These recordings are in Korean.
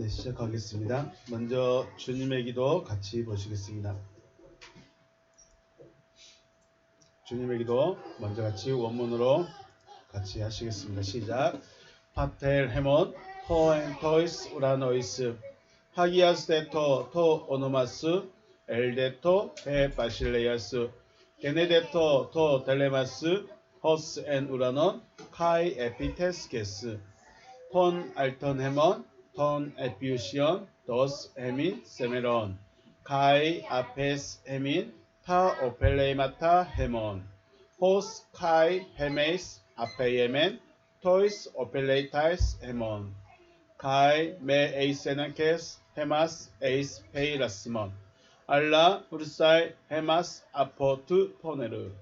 네, 시작하겠습니다. 먼저 주님의 기도 같이 보시겠습니다. 주님의 기도 먼저 같이 원문으로 같이 하시겠습니다. 시작. 파텔 헤몬 토엔 토이스 우라노이스 하기아스 데토 토 오노마스 엘데토 헤 바실레이아스 게네데토 토 델레마스 호스 엔 우라논 카이 에피테스게스 톤 알턴 헤몬 톤 에피우시온 도스 헤민 세메론 카이 아페스 헤민 타 오펠레이마타 헤몬 호스 카이 헤메이스 아페이에멘 토이스 오펠레이타이스 헤몬 카이 메 에이세나케스 헤마스 에이스 페이라스몬 알라 우르사이 헤마스 아포투 포네르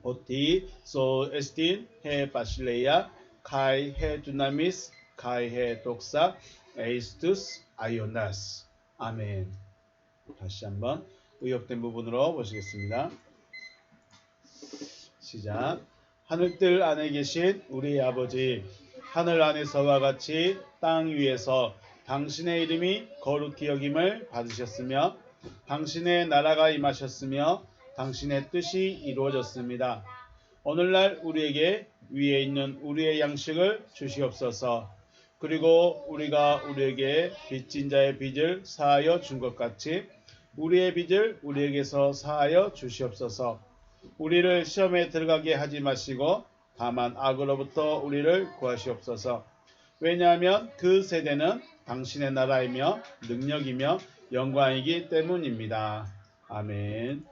오티 소 에스틴 헤 바실레이아 카이 헤 두나미스 카이 헤 독사 에이스투스 아이오나스. 아멘. 다시 한번 의역된 부분으로 보시겠습니다. 시작. 하늘들 안에 계신 우리 아버지, 하늘 안에서와 같이 땅 위에서 당신의 이름이 거룩히 여김을 받으셨으며 당신의 나라가 임하셨으며 당신의 뜻이 이루어졌습니다. 오늘날 우리에게 위에 있는 우리의 양식을 주시옵소서. 그리고 우리가 우리에게 빚진 자의 빚을 사하여 준 것 같이 우리의 빚을 우리에게서 사하여 주시옵소서. 우리를 시험에 들어가게 하지 마시고 다만 악으로부터 우리를 구하시옵소서. 왜냐하면 그 세대는 당신의 나라이며 능력이며 영광이기 때문입니다. 아멘.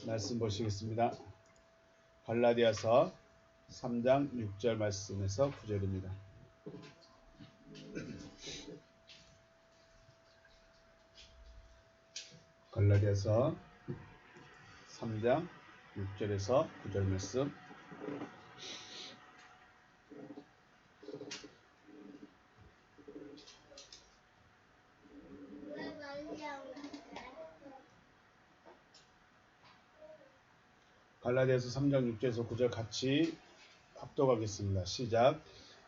말씀 보시겠습니다. 갈라디아서 3장 6절 말씀에서 9절입니다. 갈라디아서 3장 6절에서 9절 말씀. 갈라디아서 3장 6절에서 9절 같이 합독하겠습니다. 시작.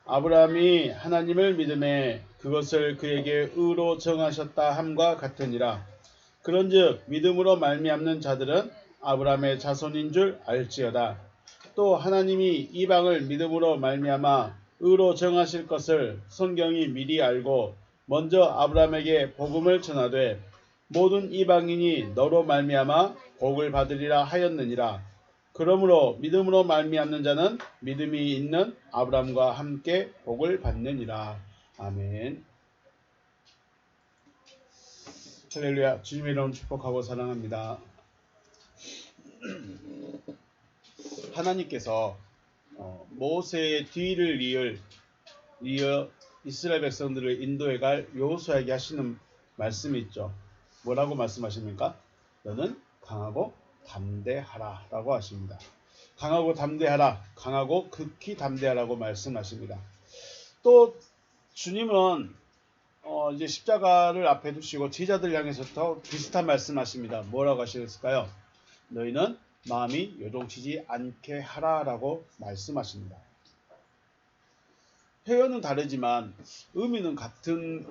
아브라함이 하나님을 믿음에 그것을 그에게 의로 정하셨다 함과 같으니라. 그런즉 믿음으로 말미암는 자들은 아브라함의 자손인 줄 알지어다. 또 하나님이 이방을 믿음으로 말미암아 의로 정하실 것을 성경이 미리 알고 먼저 아브라함에게 복음을 전하되 모든 이방인이 너로 말미암아 복을 받으리라 하였느니라. 그러므로 믿음으로 말미암는 자는 믿음이 있는 아브라함과 함께 복을 받느니라. 아멘. 할렐루야. 주님의 이름 축복하고 사랑합니다. 하나님께서 모세의 뒤를 이어 이스라엘 백성들을 인도해갈 여호수아에게 하시는 말씀이 있죠. 뭐라고 말씀하십니까? 너는 강하고 담대하라 라고 하십니다. 강하고 담대하라, 강하고 극히 담대하라고 말씀하십니다. 또 주님은 이제 십자가를 앞에 두시고 제자들 향해서 더 비슷한 말씀하십니다. 뭐라고 하셨을까요? 너희는 마음이 요동치지 않게 하라 라고 말씀하십니다. 표현은 다르지만 의미는 같은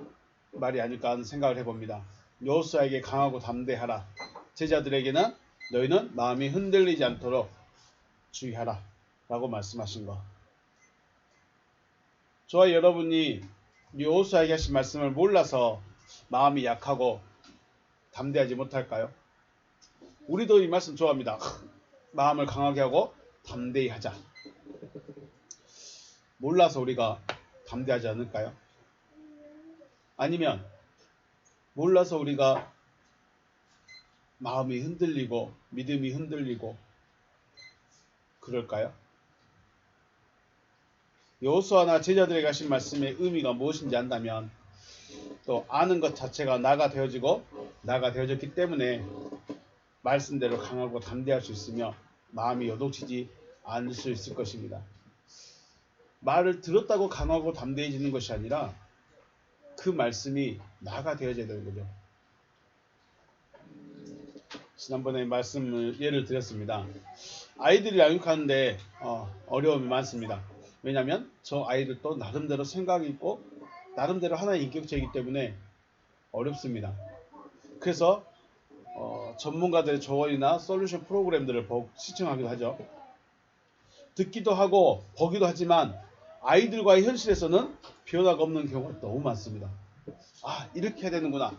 말이 아닐까 하는 생각을 해봅니다. 여호수아에게 강하고 담대하라, 제자들에게는 너희는 마음이 흔들리지 않도록 주의하라 라고 말씀하신 것. 저와 여러분이 여호수아에게 하신 말씀을 몰라서 마음이 약하고 담대하지 못할까요? 우리도 이 말씀 좋아합니다. 마음을 강하게 하고 담대히 하자. 몰라서 우리가 담대하지 않을까요? 아니면 몰라서 우리가 마음이 흔들리고 믿음이 흔들리고 그럴까요? 여호수아나 제자들에게 하신 말씀의 의미가 무엇인지 안다면 또 아는 것 자체가 나가 되어졌기 때문에 말씀대로 강하고 담대할 수 있으며 마음이 요동치지 않을 수 있을 것입니다. 말을 들었다고 강하고 담대해지는 것이 아니라 그 말씀이 나가 되어져야 되는 거죠. 지난번에 말씀을 예를 드렸습니다. 아이들을 양육하는데 어려움이 많습니다. 왜냐하면 저 아이들도 나름대로 생각이 있고 나름대로 하나의 인격체이기 때문에 어렵습니다. 그래서 전문가들의 조언이나 솔루션 프로그램들을 시청하기도 하죠. 듣기도 하고 보기도 하지만 아이들과의 현실에서는 변화가 없는 경우가 너무 많습니다. 아, 이렇게 해야 되는구나.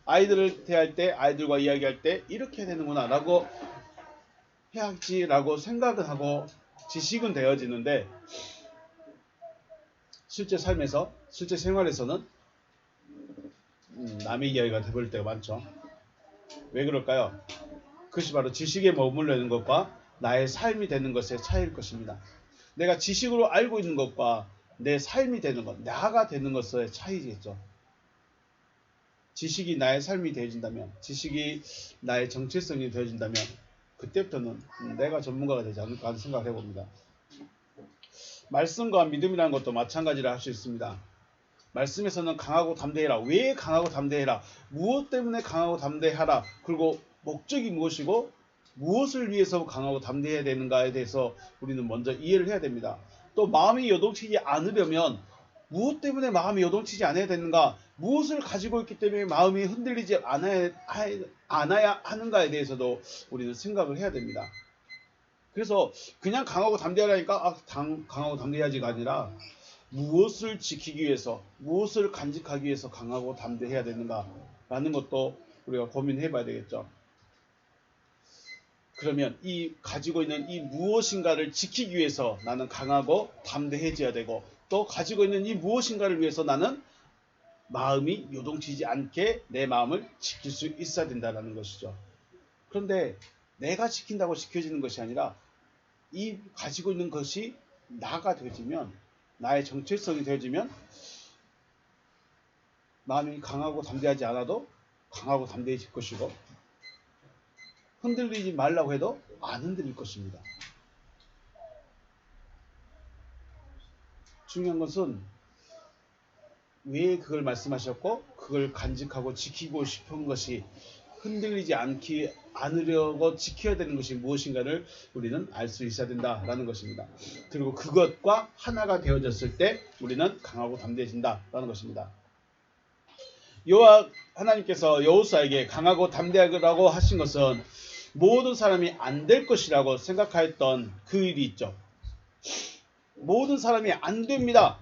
아이들을 대할 때, 아이들과 이야기할 때 이렇게 해야 되는구나 라고 해야지라고 생각은 하고 지식은 되어지는데 실제 삶에서, 실제 생활에서는 남의 이야기가 돼버릴 때가 많죠. 왜 그럴까요? 그것이 바로 지식에 머물러 있는 것과 나의 삶이 되는 것의 차이일 것입니다. 내가 지식으로 알고 있는 것과 내 삶이 되는 것, 나가 되는 것의 차이겠죠. 지식이 나의 삶이 되어진다면, 지식이 나의 정체성이 되어진다면 그때부터는 내가 전문가가 되지 않을까 하는 생각을 해봅니다. 말씀과 믿음이라는 것도 마찬가지라 할 수 있습니다. 말씀에서는 강하고 담대해라. 왜 강하고 담대해라? 무엇 때문에 강하고 담대하라? 그리고 목적이 무엇이고 무엇을 위해서 강하고 담대해야 되는가에 대해서 우리는 먼저 이해를 해야 됩니다. 또 마음이 요동치지 않으려면 무엇 때문에 마음이 요동치지 않아야 되는가? 무엇을 가지고 있기 때문에 마음이 흔들리지 않아야 하는가에 대해서도 우리는 생각을 해야 됩니다. 그래서 그냥 강하고 담대하라니까 강하고 담대해야지가 아니라 무엇을 지키기 위해서, 무엇을 간직하기 위해서 강하고 담대해야 되는가라는 것도 우리가 고민해 봐야 되겠죠. 그러면 이 가지고 있는 이 무엇인가를 지키기 위해서 나는 강하고 담대해져야 되고, 또 가지고 있는 이 무엇인가를 위해서 나는 마음이 요동치지 않게 내 마음을 지킬 수 있어야 된다는 것이죠. 그런데 내가 지킨다고 지켜지는 것이 아니라 이 가지고 있는 것이 나가 되어지면, 나의 정체성이 되어지면 마음이 강하고 담대하지 않아도 강하고 담대해질 것이고, 흔들리지 말라고 해도 안 흔들릴 것입니다. 중요한 것은 왜 그걸 말씀하셨고 그걸 간직하고 지키고 싶은 것이, 흔들리지 않으려고 지켜야 되는 것이 무엇인가를 우리는 알 수 있어야 된다라는 것입니다. 그리고 그것과 하나가 되어졌을 때 우리는 강하고 담대해진다라는 것입니다. 하나님께서 여호수아에게 강하고 담대하라고 하신 것은 모든 사람이 안 될 것이라고 생각하였던 그 일이 있죠. 모든 사람이 안 됩니다.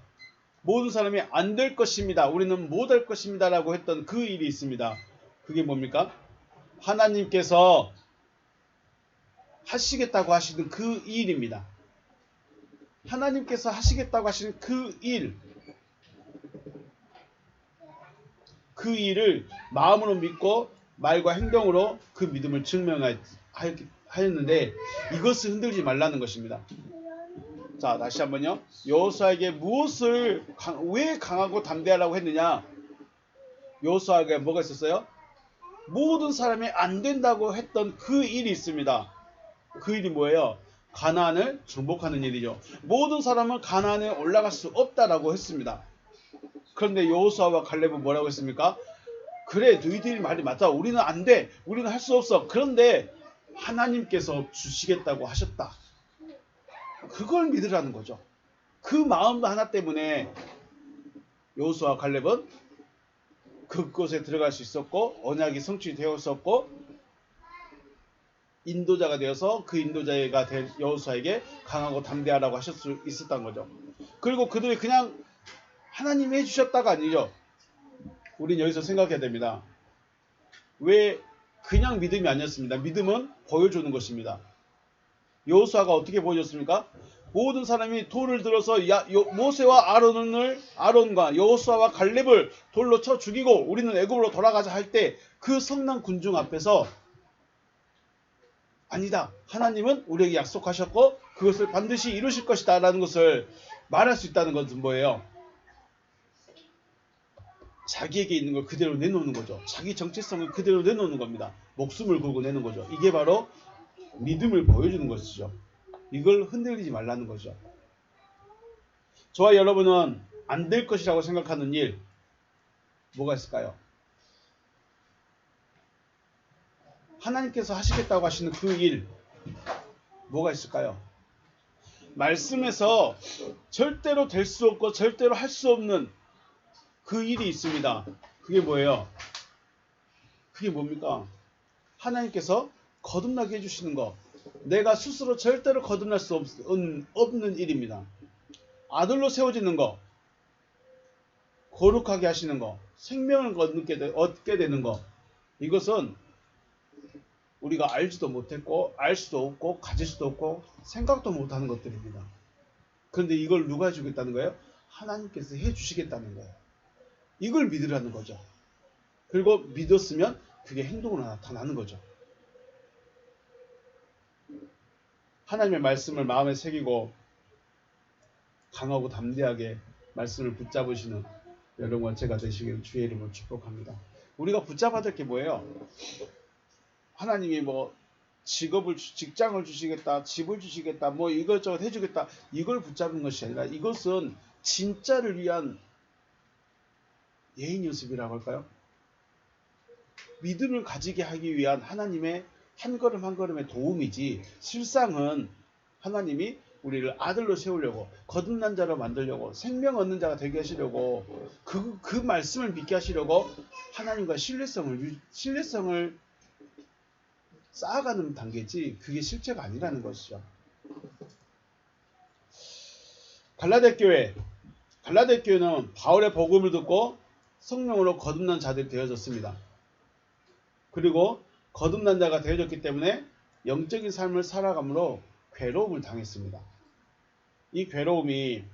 모든 사람이 안 될 것입니다. 우리는 못 할 것입니다 라고 했던 그 일이 있습니다. 그게 뭡니까? 하나님께서 하시겠다고 하시는 그 일입니다. 하나님께서 하시겠다고 하시는 그 일을 마음으로 믿고 말과 행동으로 그 믿음을 증명하였는데 이것을 흔들지 말라는 것입니다. 자, 다시 한번요. 여호수아에게 왜 강하고 담대하라고 했느냐? 여호수아에게 뭐가 있었어요? 모든 사람이 안 된다고 했던 그 일이 있습니다. 그 일이 뭐예요? 가나안을 정복하는 일이죠. 모든 사람은 가나안에 올라갈 수 없다라고 했습니다. 그런데 여호수아와 갈렙은 뭐라고 했습니까? 그래, 너희들이 말이 맞다. 우리는 안 돼. 우리는 할 수 없어. 그런데 하나님께서 주시겠다고 하셨다. 그걸 믿으라는 거죠. 그 마음 하나 때문에 여호수아와 갈렙은 그곳에 들어갈 수 있었고 언약이 성취되었었고 인도자가 되어서 그 인도자가 된 여호수아에게 강하고 담대하라고 하실 수 있었던 거죠. 그리고 그들이 그냥 하나님이 해주셨다가 아니죠. 우린 여기서 생각해야 됩니다. 왜 그냥 믿음이 아니었습니다. 믿음은 보여주는 것입니다. 여호수아가 어떻게 보여줬습니까? 모든 사람이 돌을 들어서 모세와 아론과 여호수아와 갈렙을 돌로 쳐 죽이고 우리는 애굽으로 돌아가자 할 때 그 성난 군중 앞에서 아니다. 하나님은 우리에게 약속하셨고 그것을 반드시 이루실 것이다 라는 것을 말할 수 있다는 것은 뭐예요? 자기에게 있는 걸 그대로 내놓는 거죠. 자기 정체성을 그대로 내놓는 겁니다. 목숨을 걸고 내는 거죠. 이게 바로 믿음을 보여주는 것이죠. 이걸 흔들리지 말라는 거죠. 저와 여러분은 안 될 것이라고 생각하는 일 뭐가 있을까요? 하나님께서 하시겠다고 하시는 그 일 뭐가 있을까요? 말씀에서 절대로 될 수 없고 절대로 할 수 없는 그 일이 있습니다. 그게 뭐예요? 그게 뭡니까? 하나님께서 거듭나게 해주시는 거. 내가 스스로 절대로 거듭날 수 없는 일입니다. 아들로 세워지는 거, 거룩하게 하시는 거, 생명을 얻게 되는 거. 이것은 우리가 알지도 못했고 알 수도 없고 가질 수도 없고 생각도 못하는 것들입니다. 그런데 이걸 누가 해주겠다는 거예요? 하나님께서 해주시겠다는 거예요. 이걸 믿으라는 거죠. 그리고 믿었으면 그게 행동으로 나타나는 거죠. 하나님의 말씀을 마음에 새기고 강하고 담대하게 말씀을 붙잡으시는 여러분과 제가 되시기를 주의 이름으로 축복합니다. 우리가 붙잡아야 될 게 뭐예요? 하나님이 뭐 직장을 주시겠다, 집을 주시겠다, 뭐 이것저것 해주겠다, 이걸 붙잡은 것이 아니라 이것은 진짜를 위한 예인 연습이라고 할까요? 믿음을 가지게 하기 위한 하나님의 한 걸음 한 걸음의 도움이지, 실상은 하나님이 우리를 아들로 세우려고, 거듭난 자로 만들려고, 생명 얻는 자가 되게 하시려고, 그 말씀을 믿게 하시려고 하나님과 신뢰성을 쌓아가는 단계지, 그게 실체가 아니라는 것이죠. 갈라디아 교회는 바울의 복음을 듣고 성령으로 거듭난 자들이 되어졌습니다. 그리고 거듭난 자가 되어졌기 때문에 영적인 삶을 살아감으로 괴로움을 당했습니다. 이 괴로움이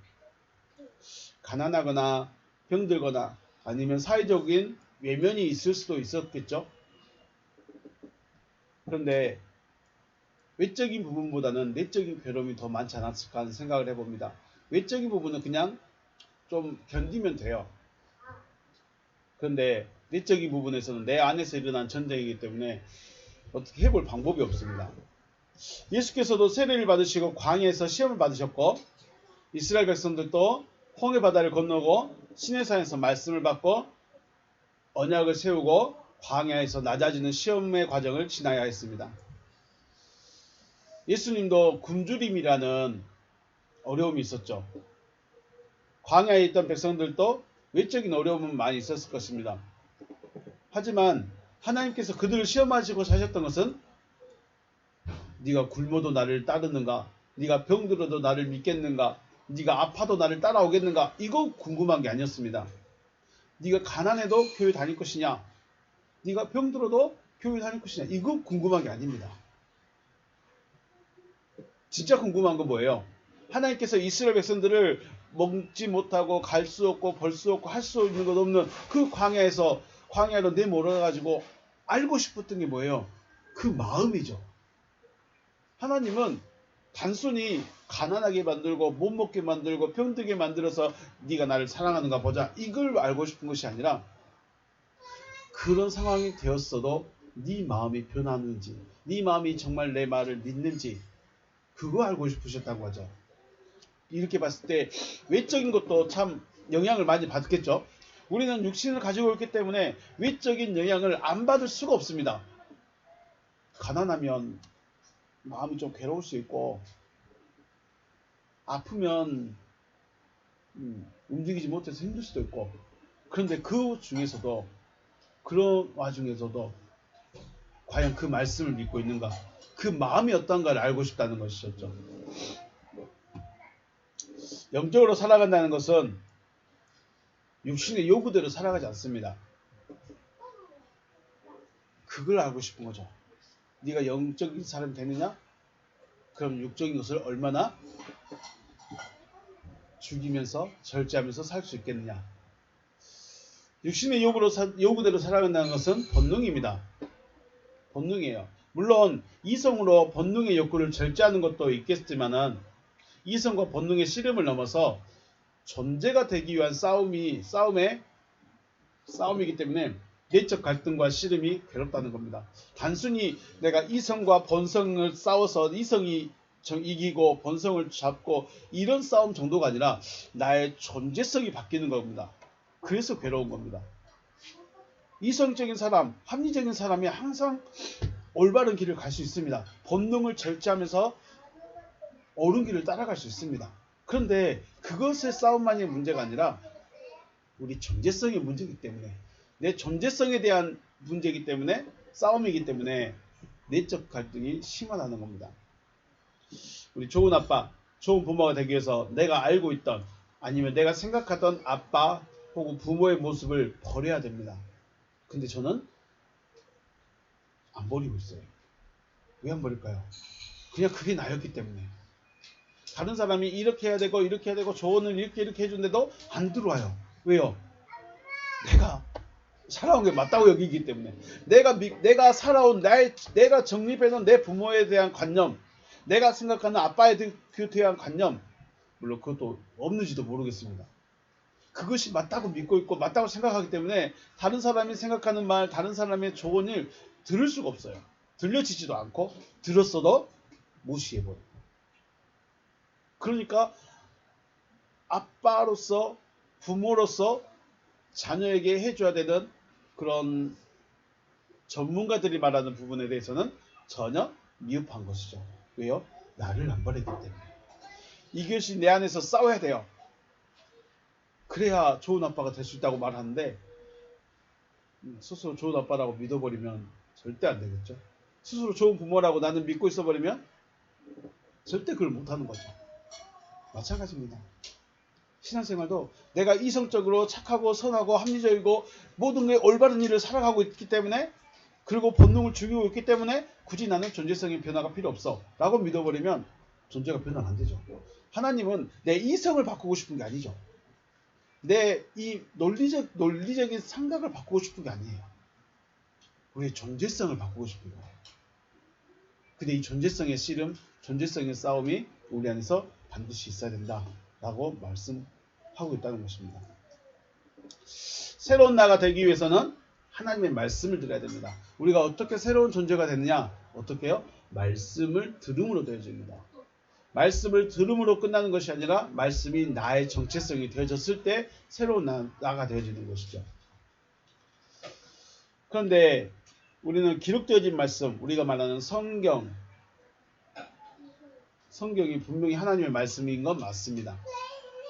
가난하거나 병들거나 아니면 사회적인 외면이 있을 수도 있었겠죠. 그런데 외적인 부분보다는 내적인 괴로움이 더 많지 않았을까 하는 생각을 해봅니다. 외적인 부분은 그냥 좀 견디면 돼요. 그런데 내적인 부분에서는 내 안에서 일어난 전쟁이기 때문에 어떻게 해볼 방법이 없습니다. 예수께서도 세례를 받으시고 광야에서 시험을 받으셨고, 이스라엘 백성들도 홍해 바다를 건너고 시내산에서 말씀을 받고 언약을 세우고 광야에서 낮아지는 시험의 과정을 지나야 했습니다. 예수님도 굶주림이라는 어려움이 있었죠. 광야에 있던 백성들도 외적인 어려움은 많이 있었을 것입니다. 하지만 하나님께서 그들을 시험하시고 사셨던 것은 네가 굶어도 나를 따르는가? 네가 병들어도 나를 믿겠는가? 네가 아파도 나를 따라오겠는가? 이거 궁금한 게 아니었습니다. 네가 가난해도 교회 다닐 것이냐? 네가 병들어도 교회 다닐 것이냐? 이거 궁금한 게 아닙니다. 진짜 궁금한 건 뭐예요? 하나님께서 이스라엘 백성들을 먹지 못하고 갈 수 없고 벌 수 없고 할 수 있는 것 없는 그 광야로 내몰아가지고 알고 싶었던 게 뭐예요? 그 마음이죠. 하나님은 단순히 가난하게 만들고 못 먹게 만들고 병들게 만들어서 네가 나를 사랑하는가 보자, 이걸 알고 싶은 것이 아니라 그런 상황이 되었어도 네 마음이 변하는지, 네 마음이 정말 내 말을 믿는지, 그거 알고 싶으셨다고 하죠. 이렇게 봤을 때 외적인 것도 참 영향을 많이 받겠죠. 우리는 육신을 가지고 있기 때문에 외적인 영향을 안 받을 수가 없습니다. 가난하면 마음이 좀 괴로울 수 있고, 아프면 움직이지 못해서 힘들 수도 있고, 그런데 그 중에서도, 그런 와중에서도 과연 그 말씀을 믿고 있는가, 그 마음이 어떤가를 알고 싶다는 것이었죠. 영적으로 살아간다는 것은 육신의 요구대로 살아가지 않습니다. 그걸 알고 싶은 거죠. 네가 영적인 사람이 되느냐? 그럼 육적인 것을 얼마나 죽이면서 절제하면서 살 수 있겠느냐? 육신의 요구대로 살아간다는 것은 본능입니다. 본능이에요. 물론 이성으로 본능의 욕구를 절제하는 것도 있겠지만은, 이성과 본능의 씨름을 넘어서 존재가 되기 위한 싸움이기 때문에 내적 갈등과 씨름이 괴롭다는 겁니다. 단순히 내가 이성과 본성을 싸워서 이성이 이기고 본성을 잡고 이런 싸움 정도가 아니라 나의 존재성이 바뀌는 겁니다. 그래서 괴로운 겁니다. 이성적인 사람, 합리적인 사람이 항상 올바른 길을 갈 수 있습니다. 본능을 절제하면서 옳은 길을 따라갈 수 있습니다. 그런데 그것의 싸움만이 문제가 아니라 우리 존재성의 문제이기 때문에, 내 존재성에 대한 문제이기 때문에, 싸움이기 때문에 내적 갈등이 심화하는 겁니다. 우리 좋은 아빠, 좋은 부모가 되기 위해서 내가 알고 있던 아니면 내가 생각하던 아빠 혹은 부모의 모습을 버려야 됩니다. 근데 저는 안 버리고 있어요. 왜 안 버릴까요? 그냥 그게 나였기 때문에. 다른 사람이 이렇게 해야 되고 이렇게 해야 되고 조언을 이렇게 해준데도 안 들어와요. 왜요? 내가 살아온 게 맞다고 여기기 때문에. 내가 살아온 내가 정립해놓은 내 부모에 대한 관념, 내가 생각하는 아빠에 대한 관념, 물론 그것도 없는지도 모르겠습니다. 그것이 맞다고 믿고 있고 맞다고 생각하기 때문에 다른 사람이 생각하는 말, 다른 사람의 조언을 들을 수가 없어요. 들려지지도 않고 들었어도 무시해버려요. 그러니까 아빠로서, 부모로서 자녀에게 해줘야 되는 그런 전문가들이 말하는 부분에 대해서는 전혀 미흡한 것이죠. 왜요? 나를 안 버렸기 때문에. 이것이 내 안에서 싸워야 돼요. 그래야 좋은 아빠가 될 수 있다고 말하는데, 스스로 좋은 아빠라고 믿어버리면 절대 안 되겠죠. 스스로 좋은 부모라고 나는 믿고 있어버리면 절대 그걸 못하는 거죠. 마찬가지입니다. 신앙생활도 내가 이성적으로 착하고 선하고 합리적이고 모든 게 올바른 일을 살아가고 있기 때문에, 그리고 본능을 죽이고 있기 때문에 굳이 나는 존재성의 변화가 필요 없어 라고 믿어버리면 존재가 변화가 안 되죠. 하나님은 내 이성을 바꾸고 싶은 게 아니죠. 내 이 논리적인 생각을 바꾸고 싶은 게 아니에요. 우리의 존재성을 바꾸고 싶은 거예요. 근데 이 존재성의 씨름, 존재성의 싸움이 우리 안에서 반드시 있어야 된다라고 말씀하고 있다는 것입니다. 새로운 나가 되기 위해서는 하나님의 말씀을 들어야 됩니다. 우리가 어떻게 새로운 존재가 되느냐? 어떻게요? 말씀을 들음으로 되어집니다. 말씀을 들음으로 끝나는 것이 아니라 말씀이 나의 정체성이 되어졌을 때 새로운 나가 되어지는 것이죠. 그런데 우리는 기록되어진 말씀, 우리가 말하는 성경이 분명히 하나님의 말씀인 건 맞습니다.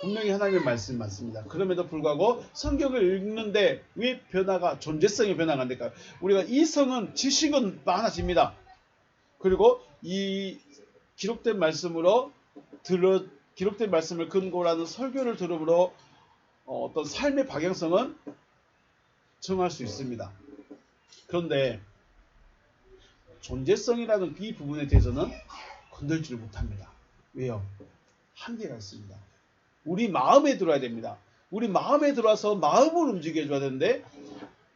분명히 하나님의 말씀이 맞습니다. 그럼에도 불구하고 성경을 읽는데 왜 존재성의 변화가 안 될까요? 우리가 이성은, 지식은 많아집니다. 그리고 이 기록된 말씀을 근거로 하는 설교를 들음으로 어떤 삶의 방향성은 정할 수 있습니다. 그런데 존재성이라는 이 부분에 대해서는 건들지를 못합니다. 왜요? 한계가 있습니다. 우리 마음에 들어야 됩니다. 우리 마음에 들어와서 마음을 움직여줘야 되는데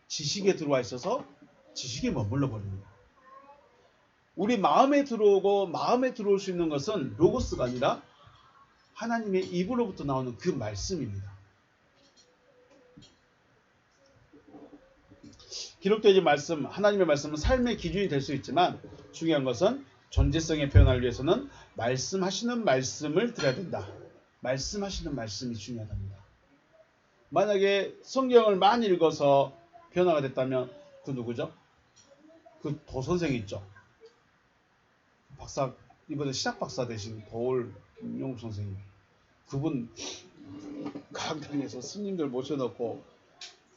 지식에 들어와 있어서 지식에 머물러 버립니다. 우리 마음에 들어오고 마음에 들어올 수 있는 것은 로고스가 아니라 하나님의 입으로부터 나오는 그 말씀입니다. 기록되어진 말씀, 하나님의 말씀은 삶의 기준이 될 수 있지만 중요한 것은 존재성의 변화를 위해서는 말씀하시는 말씀을 들어야 된다. 말씀하시는 말씀이 중요하답니다. 만약에 성경을 많이 읽어서 변화가 됐다면 그 누구죠? 그 도선생이 있죠. 박사, 이번에 신학박사 되신 도올 김용욱 선생님. 그분 강당에서 스님들 모셔놓고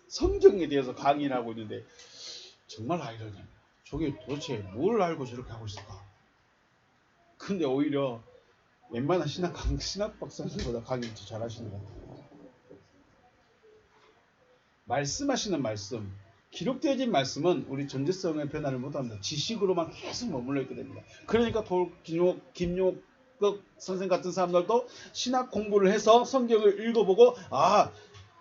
성경에 대해서 강의를 하고 있는데 정말 아이러니합니다. 저게 도대체 뭘 알고 저렇게 하고 있을까? 근데 오히려 웬만한 신학 박사님보다 강의를 더 잘하시는 것 같아요. 말씀하시는 말씀, 기록되어진 말씀은 우리 존재성의 변화를 못합니다. 지식으로만 계속 머물러 있게 됩니다. 그러니까 김용옥 선생 같은 사람들도 신학 공부를 해서 성경을 읽어보고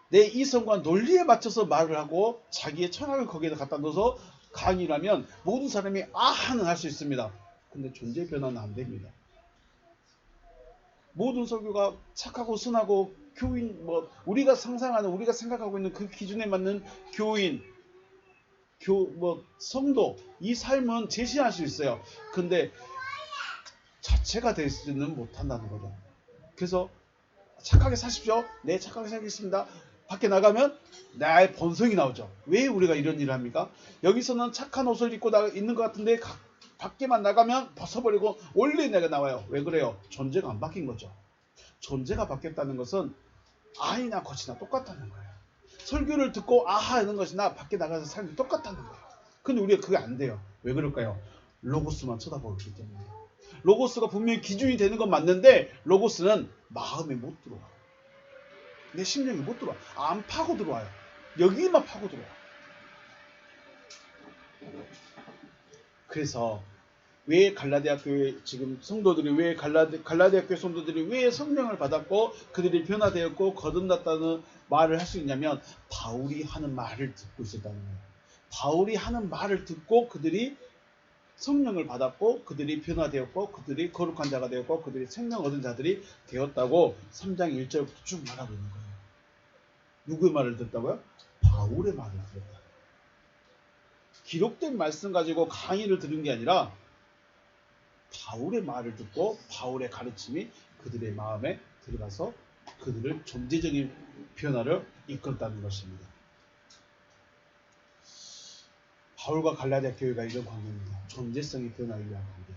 내 이성과 논리에 맞춰서 말을 하고 자기의 철학을 거기에다 갖다 넣어서 강의를 하면 모든 사람이 아하는 할 수 있습니다. 근데 존재 변화는 안 됩니다. 모든 설교가 착하고 선하고 교인, 우리가 상상하는, 우리가 생각하고 있는 그 기준에 맞는 교인, 성도, 이 삶은 제시할 수 있어요. 근데 자체가 되지는 못한다는 거죠. 그래서 착하게 사십시오. 네, 착하게 살겠습니다. 밖에 나가면 나의 본성이 나오죠. 왜 우리가 이런 일을 합니까? 여기서는 착한 옷을 입고 있는 것 같은데 밖에만 나가면 벗어버리고 원래 내가 나와요. 왜 그래요? 존재가 안 바뀐 거죠. 존재가 바뀌었다는 것은 아이나 거치나 똑같다는 거예요. 설교를 듣고 아하 하는 것이나 밖에 나가서 삶이 똑같다는 거예요. 근데 우리가 그게 안 돼요. 왜 그럴까요? 로고스만 쳐다보고 있기 때문에. 로고스가 분명히 기준이 되는 건 맞는데 로고스는 마음에 못 들어와. 내 심령에 못 들어와. 안 파고 들어와요. 여기만 파고 들어와. 그래서 왜 갈라디아 교회 지금 성도들이 왜 갈라디아 교회 성도들이 왜 성령을 받았고 그들이 변화되었고 거듭났다는 말을 할 수 있냐면 바울이 하는 말을 듣고 있었다는 거예요. 바울이 하는 말을 듣고 그들이 성령을 받았고 그들이 변화되었고 그들이 거룩한 자가 되었고 그들이 생명 얻은 자들이 되었다고 3장 1절부터 쭉 말하고 있는 거예요. 누구의 말을 듣다고요? 바울의 말을 들었다. 기록된 말씀 가지고 강의를 들은 게 아니라 바울의 말을 듣고 바울의 가르침이 그들의 마음에 들어가서 그들을 존재적인 변화를 이끌었다는 것입니다. 바울과 갈라디아 교회가 이런 관계입니다. 존재성이 변화를 위한 관계.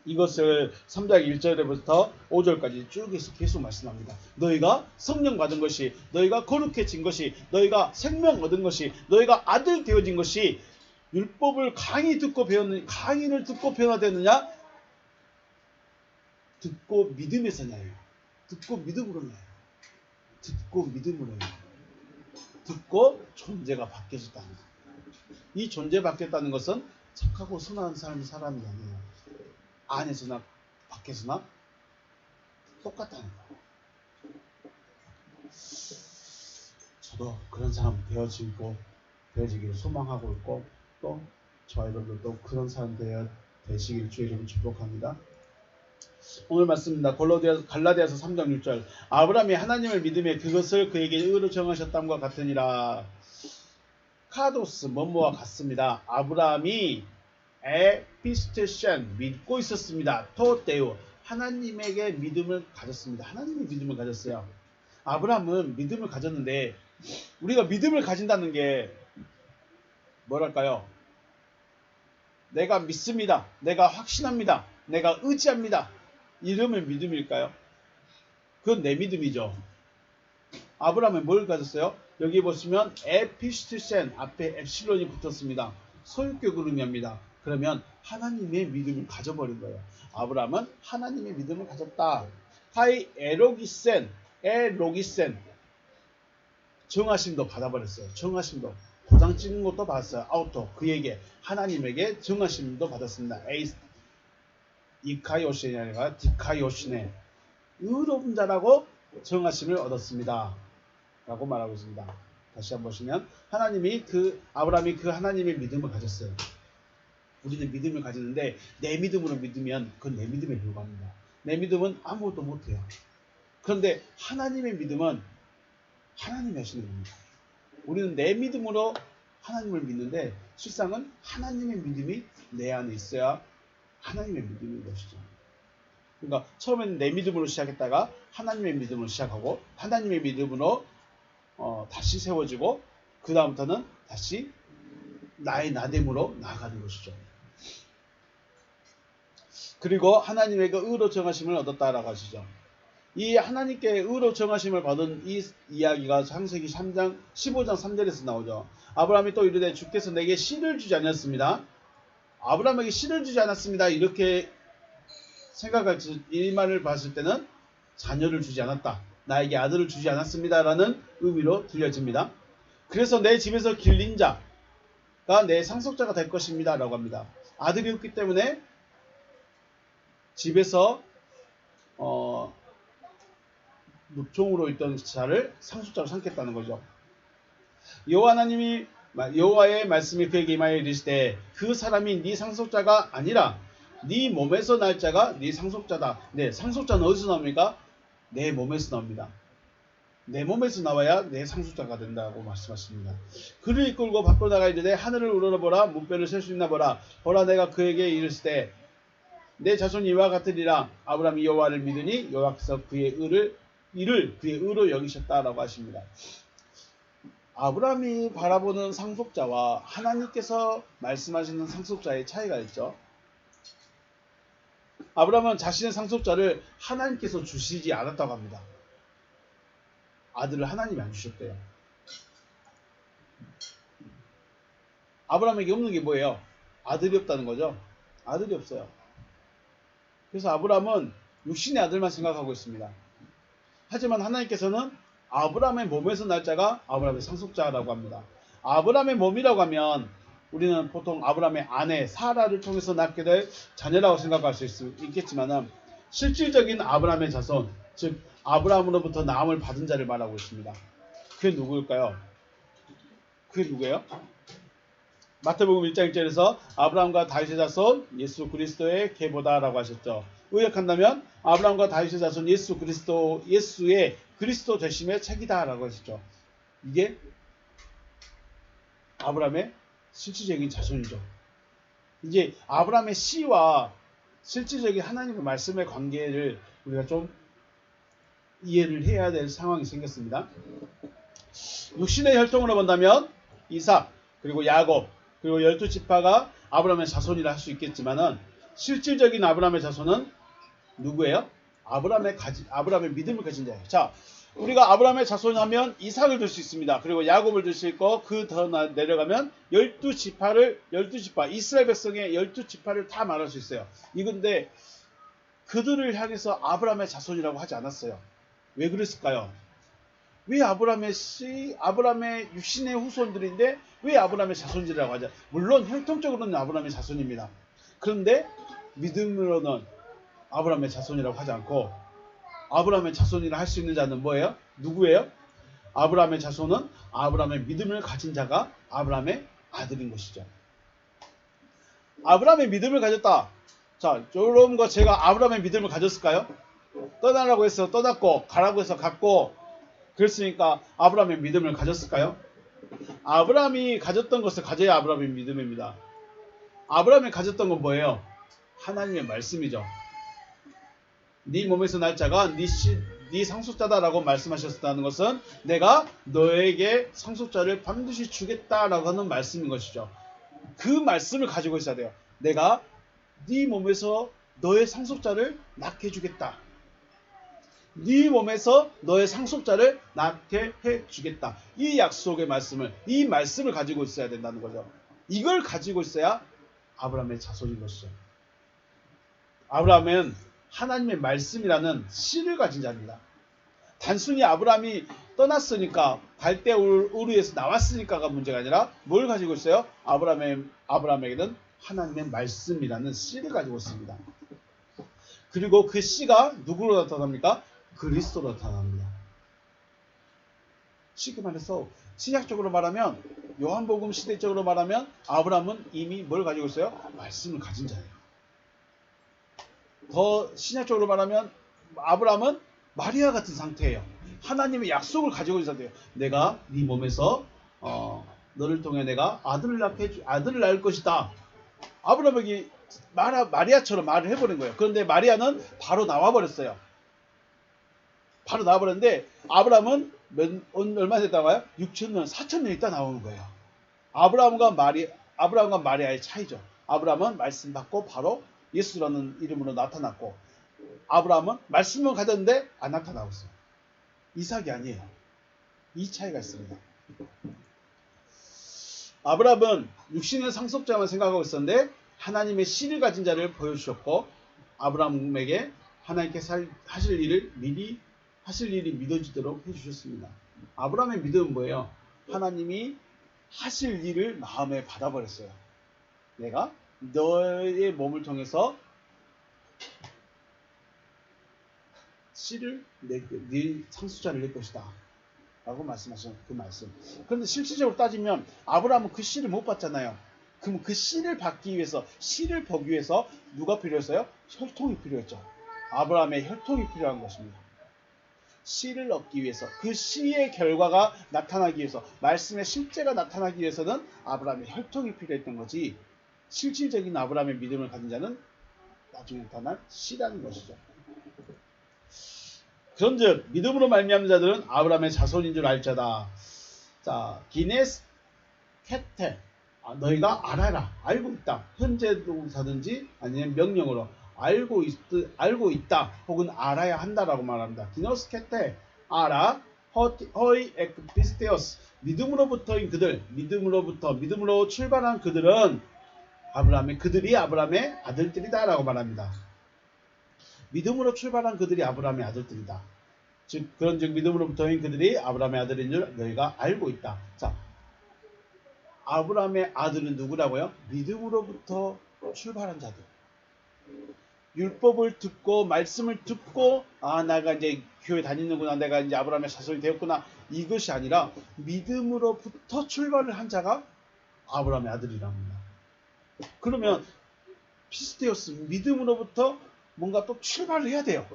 이것을 3장 1절부터 5절까지 쭉 해서 계속 말씀합니다. 너희가 성령 받은 것이, 너희가 거룩해진 것이, 너희가 생명 얻은 것이, 너희가 아들 되어진 것이 율법을 강의를 듣고 변화되느냐? 듣고 믿음에서 나요. 듣고 믿음으로 나요. 듣고 믿음으로 나요. 듣고 존재가 바뀌어졌다는 것. 이 존재 바뀌었다는 것은 착하고 선한 삶을 살아가는 게 아니에요. 안에서나 밖에서나 똑같다는 거예요. 저도 그런 사람 되어지기를 소망하고 있고 또 저와 여러분들도 그런 사람 되시길 주의 이름으로 축복합니다. 오늘 말씀입니다. 갈라디아서 3장 6절 아브라함이 하나님을 믿음에 그것을 그에게 의로 정하셨담과 같으니라. 카도스 뭐뭐와 같습니다. 아브라함이 에피스테션 믿고 있었습니다. 토테우 하나님에게 믿음을 가졌습니다. 하나님의 믿음을 가졌어요. 아브라함은 믿음을 가졌는데 우리가 믿음을 가진다는 게 뭐랄까요? 내가 믿습니다. 내가 확신합니다. 내가 의지합니다. 이러면 믿음일까요? 그건 내 믿음이죠. 아브라함은 뭘 가졌어요? 여기 보시면 에피스테션 앞에 엡실론이 붙었습니다. 소유격 의미합니다. 그러면 하나님의 믿음을 가져버린 거예요. 아브라함은 하나님의 믿음을 가졌다. 하이 에로기센 정하심도 받아버렸어요. 정하심도 도장 찍는 것도 받았어요. 아우토 그에게 하나님에게 정하심도 받았습니다. 이카요신이 아니라 디카요신에 의로운 자라고 정하심을 얻었습니다. 라고 말하고 있습니다. 다시 한번 보시면 아브라함이 그 하나님의 믿음을 가졌어요. 우리는 믿음을 가지는데 내 믿음으로 믿으면 그건 내 믿음에 불과합니다. 내 믿음은 아무것도 못해요. 그런데 하나님의 믿음은 하나님이 하시는 겁니다. 우리는 내 믿음으로 하나님을 믿는데 실상은 하나님의 믿음이 내 안에 있어야 하나님의 믿음인 것이죠. 그러니까 처음에는 내 믿음으로 시작했다가 하나님의 믿음으로 시작하고 하나님의 믿음으로 다시 세워지고 그 다음부터는 다시 나의 나됨으로 나아가는 것이죠. 그리고 하나님에게 의로 정하심을 얻었다라고 하시죠. 이 하나님께 의로 정하심을 받은 이 이야기가 창세기 15장 3절에서 나오죠. 아브라함이 또 이르되 주께서 내게 씨를 주지 않았습니다. 아브라함에게 씨를 주지 않았습니다. 이렇게 생각할 이 말을 봤을 때는 자녀를 주지 않았다. 나에게 아들을 주지 않았습니다. 라는 의미로 들려집니다. 그래서 내 집에서 길린 자가 내 상속자가 될 것입니다. 라고 합니다. 아들이 없기 때문에 집에서 묵종으로 있던 자를 상속자로 삼겠다는 거죠. 여호와의 말씀이 그에게 임하여 이르시되 그 사람이 네 상속자가 아니라 네 몸에서 날 자가 네 상속자다. 네, 상속자는 어디서 나옵니까? 내 몸에서 나옵니다. 내 몸에서 나와야 내 상속자가 된다고 말씀하십니다. 그를 이끌고 밖으로 나가 이르되 하늘을 우러러보라 문뼈를 셀 수 있나 보라. 보라 내가 그에게 이르시되 내 자손이 이와 같으리라. 아브라함이 여호와를 믿으니 여호와께서 그의 의로 여기셨다라고 하십니다. 아브라함이 바라보는 상속자와 하나님께서 말씀하시는 상속자의 차이가 있죠. 아브라함은 자신의 상속자를 하나님께서 주시지 않았다고 합니다. 아들을 하나님이 안 주셨대요. 아브라함에게 없는 게 뭐예요? 아들이 없다는 거죠. 아들이 없어요. 그래서 아브라함은 육신의 아들만 생각하고 있습니다. 하지만 하나님께서는 아브라함의 몸에서 날 자가 아브라함의 상속자라고 합니다. 아브라함의 몸이라고 하면 우리는 보통 아브라함의 아내 사라를 통해서 낳게 될 자녀라고 생각할 수 있겠지만 실질적인 아브라함의 자손, 즉 아브라함으로부터 나음을 받은 자를 말하고 있습니다. 그게 누구일까요? 그게 누구예요? 마태복음 1장 1절에서 아브라함과 다윗의 자손 예수 그리스도의 계보다라고 하셨죠. 의역한다면 아브라함과 다윗의 자손 예수의 그리스도 되심의 책이다라고 하셨죠. 이게 아브라함의 실질적인 자손이죠. 이제 아브라함의 씨와 실질적인 하나님의 말씀의 관계를 우리가 좀 이해를 해야 될 상황이 생겼습니다. 육신의 혈통으로 본다면 이삭 그리고 야곱 그리고 12지파가 아브라함의 자손이라 할 수 있겠지만은 실질적인 아브라함의 자손은 누구예요? 아브라함의 믿음을 가진 자예요. 자, 우리가 아브라함의 자손하면 이삭을 들 수 있습니다. 그리고 야곱을 들 수 있고 그 더 내려가면 12지파 이스라엘 백성의 12지파를 다 말할 수 있어요. 이건데 그들을 향해서 아브라함의 자손이라고 하지 않았어요. 왜 그랬을까요? 왜 아브라함의 육신의 후손들인데 왜 아브라함의 자손이라고 하죠? 물론 혈통적으로는 아브라함의 자손입니다. 그런데 믿음으로는 아브라함의 자손이라고 하지 않고 아브라함의 자손이라 할 수 있는 자는 뭐예요? 누구예요? 아브라함의 자손은 아브라함의 믿음을 가진 자가 아브라함의 아들인 것이죠. 아브라함의 믿음을 가졌다. 자, 여러분과 제가 아브라함의 믿음을 가졌을까요? 떠나라고 해서 떠났고 가라고 해서 갔고 그랬으니까 아브라함의 믿음을 가졌을까요? 아브라함이 가졌던 것을 가져야 아브라함의 믿음입니다. 아브라함이 가졌던 건 뭐예요? 하나님의 말씀이죠. 네 몸에서 날 자가 네 상속자다라고 말씀하셨다는 것은 내가 너에게 상속자를 반드시 주겠다라고 하는 말씀인 것이죠. 그 말씀을 가지고 있어야 돼요. 내가 네 몸에서 너의 상속자를 낳게 해주겠다. 네 몸에서 너의 상속자를 낳게 해주겠다. 이 약속의 말씀을, 이 말씀을 가지고 있어야 된다는 거죠. 이걸 가지고 있어야 아브라함의 자손인 것이죠. 아브라함은 하나님의 말씀이라는 씨를 가진 자입니다. 단순히 아브라함이 떠났으니까 갈대 우르에서 나왔으니까가 문제가 아니라 뭘 가지고 있어요? 아브라함에게는 하나님의 말씀이라는 씨를 가지고 있습니다. 그리고 그 씨가 누구로 나타납니까? 그리스도로 나타납니다. 쉽게 말해서 신약적으로 말하면 요한복음 시대적으로 말하면 아브라함은 이미 뭘 가지고 있어요? 말씀을 가진 자예요. 더 신약적으로 말하면 아브라함은 마리아 같은 상태예요. 하나님의 약속을 가지고 있는 상태예요. 내가 네 몸에서 너를 통해 내가 아들을 낳을 것이다. 아브라함에게 마리아처럼 말을 해버린 거예요. 그런데 마리아는 바로 나와버렸어요. 바로 나와버렸는데 아브라함은 얼마 됐다고 해요? 6,000년, 4,000년 있다 나오는 거예요. 아브라함과 마리아의 차이죠. 아브라함은 말씀 받고 바로 예수라는 이름으로 나타났고 아브라함은 말씀을 가졌는데 안 나타나고 있어요. 이삭이 아니에요. 이 차이가 있습니다. 아브라함은 육신의 상속자만 생각하고 있었는데 하나님의 씨를 가진 자를 보여주셨고 아브라함에게 하나님께서 하실 일이 믿어지도록 해주셨습니다. 아브라함의 믿음은 뭐예요? 하나님이 하실 일을 마음에 받아버렸어요. 내가 너의 몸을 통해서 씨를 네 상속자를 낼 것이다 라고 말씀하신 그 말씀. 그런데 실질적으로 따지면 아브라함은 그 씨를 못 받잖아요. 그럼 그 씨를 받기 위해서, 씨를 보기 위해서 누가 필요했어요? 혈통이 필요했죠. 아브라함의 혈통이 필요한 것입니다. 씨를 얻기 위해서, 그 씨의 결과가 나타나기 위해서, 말씀의 실제가 나타나기 위해서는 아브라함의 혈통이 필요했던 거지, 실질적인 아브라함의 믿음을 가진 자는 나중에 나타난 씨라는 것이죠. 그런즉 믿음으로 말미암는 자들은 아브라함의 자손인 줄 알자다. 자, 기네스 케테, 너희가 알아라, 알고 있다. 현재 동사든지 아니면 명령으로 알고 있다 혹은 알아야 한다라고 말합니다. 기네스 케테, 알아 허이 에크피스테오스 믿음으로부터인 그들, 믿음으로 출발한 그들은 그들이 아브라함의 아들들이다라고 말합니다. 믿음으로 출발한 그들이 아브라함의 아들들이다. 즉 그런즉 믿음으로부터인 그들이 아브라함의 아들인 줄 너희가 알고 있다. 자, 아브라함의 아들은 누구라고요? 믿음으로부터 출발한 자들. 율법을 듣고 말씀을 듣고 내가 이제 교회 다니는구나, 내가 이제 아브라함의 자손이 되었구나, 이것이 아니라 믿음으로부터 출발을 한 자가 아브라함의 아들이랍니다. 그러면 피스테오스 믿음으로부터 뭔가 또 출발을 해야 돼요.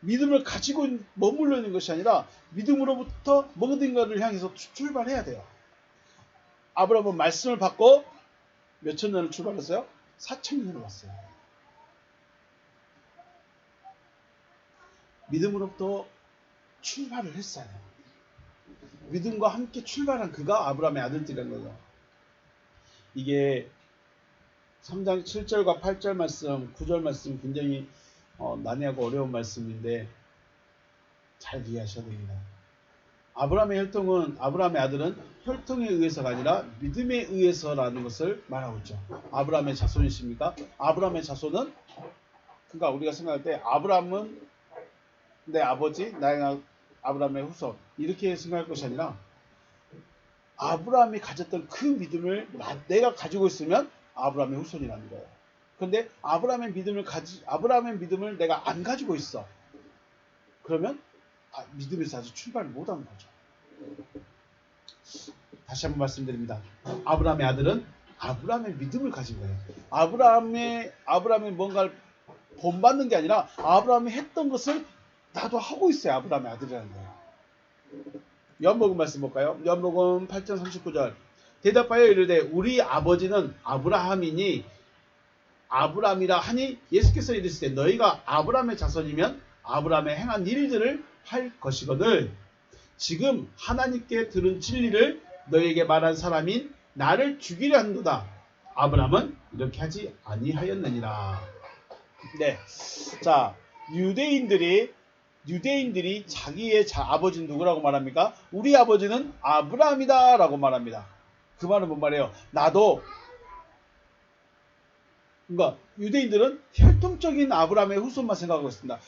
믿음을 가지고 머물러 있는 것이 아니라 믿음으로부터 뭔가를 향해서 출발해야 돼요. 아브라함은 말씀을 받고 몇천 년을 출발했어요? 4,000년을 왔어요. 믿음으로부터 출발을 했어요. 믿음과 함께 출발한 그가 아브라함의 아들들이라는 거죠. 이게 3장 7절과 8절 말씀, 9절 말씀 굉장히 난해하고 어려운 말씀인데 잘 이해하셔야 됩니다. 아브라함의 아들은 혈통에 의해서가 아니라 믿음에 의해서라는 것을 말하고 있죠. 아브라함의 자손이십니까? 아브라함의 자손은, 그러니까 우리가 생각할 때 아브라함은 내 아버지, 나의 아브라함의 후손, 이렇게 생각할 것이 아니라 아브라함이 가졌던 그 믿음을 내가 가지고 있으면 아브라함의 후손이라는 거예요. 그런데 아브라함의 믿음을 내가 안 가지고 있어. 그러면 믿음에서 아직 출발을 못하는 거죠. 다시 한번 말씀드립니다. 아브라함의 아들은 아브라함의 믿음을 가진 거예요. 아브라함이 뭔가를 본받는 게 아니라 아브라함이 했던 것을 나도 하고 있어요. 아브라함의 아들이라는 거예요. 요한복음 말씀 볼까요? 요한복음 8장 39절. 대답하여 이르되 우리 아버지는 아브라함이니 아브라함이라 하니 예수께서 이르시되 너희가 아브라함의 자손이면 아브라함의 행한 일들을 할 것이거늘 지금 하나님께 들은 진리를 너희에게 말한 사람인 나를 죽이려 한도다. 아브라함은 이렇게 하지 아니하였느니라. 네, 자, 유대인들이 자기의 아버지는 누구라고 말합니까? 우리 아버지는 아브라함이다 라고 말합니다. 그 말은 뭔 말이에요? 그러니까 유대인들은 혈통적인 아브라함의 후손만 생각하고 있습니다.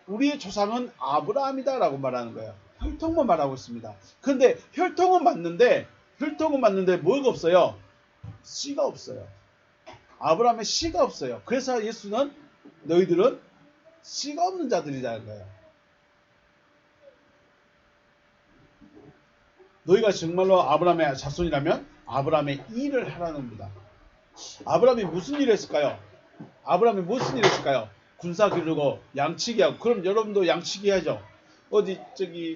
우리의 조상은 아브라함이다 라고 말하는 거예요. 혈통만 말하고 있습니다. 그런데 혈통은 맞는데 뭐가 없어요? 씨가 없어요. 아브라함의 씨가 없어요. 그래서 예수는 너희들은 씨가 없는 자들이라는 거예요. 너희가 정말로 아브라함의 자손이라면 아브라함의 일을 하라는 겁니다. 아브라함이 무슨 일을 했을까요? 군사 기르고 양치기 하고. 그럼 여러분도 양치기 해야죠.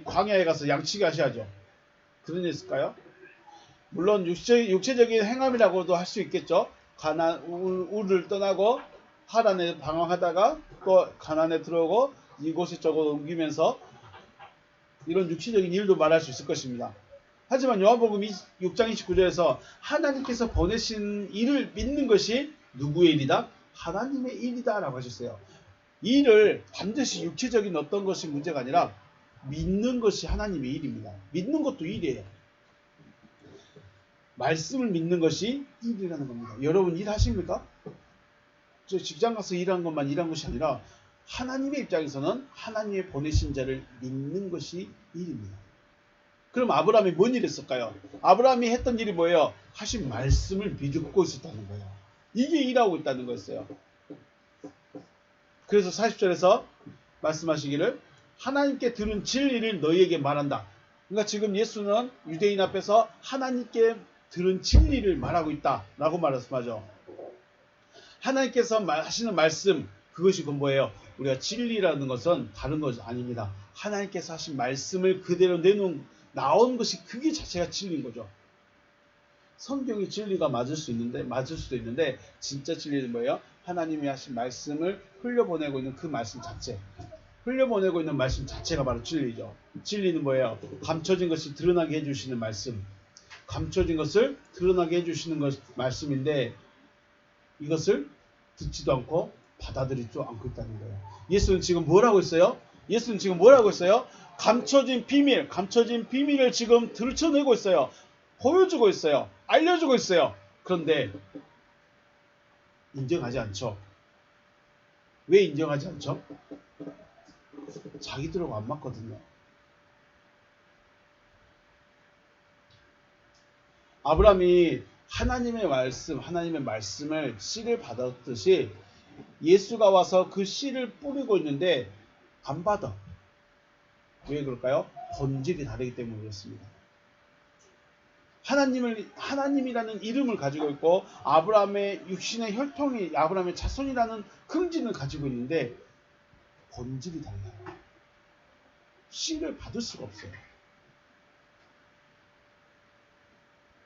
광야에 가서 양치기 하셔야죠. 그런 일 있을까요? 물론 육체적인 행함이라고도 할 수 있겠죠. 우를 떠나고 하란에 방황하다가 또 가나안에 들어오고 이곳에 저곳 옮기면서 이런 육체적인 일도 말할 수 있을 것입니다. 하지만 요한복음 6장 29절에서 하나님께서 보내신 일을 믿는 것이 누구의 일이다? 하나님의 일이다 라고 하셨어요. 이 일을 반드시 육체적인 어떤 것이 문제가 아니라 믿는 것이 하나님의 일입니다. 믿는 것도 일이에요. 말씀을 믿는 것이 일이라는 겁니다. 여러분 일하십니까? 저 직장 가서 일한 것만 일한 것이 아니라 하나님의 입장에서는 하나님의 보내신 자를 믿는 것이 일입니다. 그럼 아브라함이 뭔 일을 했을까요? 아브라함이 했던 일이 뭐예요? 하신 말씀을 믿고 있었다는 거예요. 이게 일하고 있다는 거였어요. 그래서 40절에서 말씀하시기를 하나님께 들은 진리를 너희에게 말한다. 그러니까 지금 예수는 유대인 앞에서 하나님께 들은 진리를 말하고 있다라고 말씀하죠. 하나님께서 하시는 말씀, 그것이 뭐예요? 우리가 진리라는 것은 다른 것이 아닙니다. 하나님께서 하신 말씀을 그대로 나온 것이 그게 자체가 진리인 거죠. 성경이 진리가 맞을 수도 있는데 진짜 진리는 뭐예요? 하나님이 하신 말씀을 흘려보내고 있는 그 말씀 자체. 흘려보내고 있는 말씀 자체가 바로 진리죠. 진리는 뭐예요? 감춰진 것이 드러나게 해주시는 말씀. 감춰진 것을 드러나게 해주시는 말씀인데 이것을 듣지도 않고 받아들이지도 않고 있다는 거예요. 예수는 지금 뭘 하고 있어요? 예수는 지금 뭐라고 했어요? 감춰진 비밀을 지금 들춰내고 있어요. 보여주고 있어요. 알려주고 있어요. 그런데 인정하지 않죠. 왜 인정하지 않죠? 자기들하고 안 맞거든요. 아브라함이 하나님의 말씀을 씨를 받았듯이 예수가 와서 그 씨를 뿌리고 있는데 안 받아. 왜 그럴까요? 본질이 다르기 때문에 그렇습니다. 하나님이라는 이름을 가지고 있고 아브라함의 육신의 혈통이 아브라함의 자손이라는 긍지는 가지고 있는데 본질이 달라요. 씨를 받을 수가 없어요.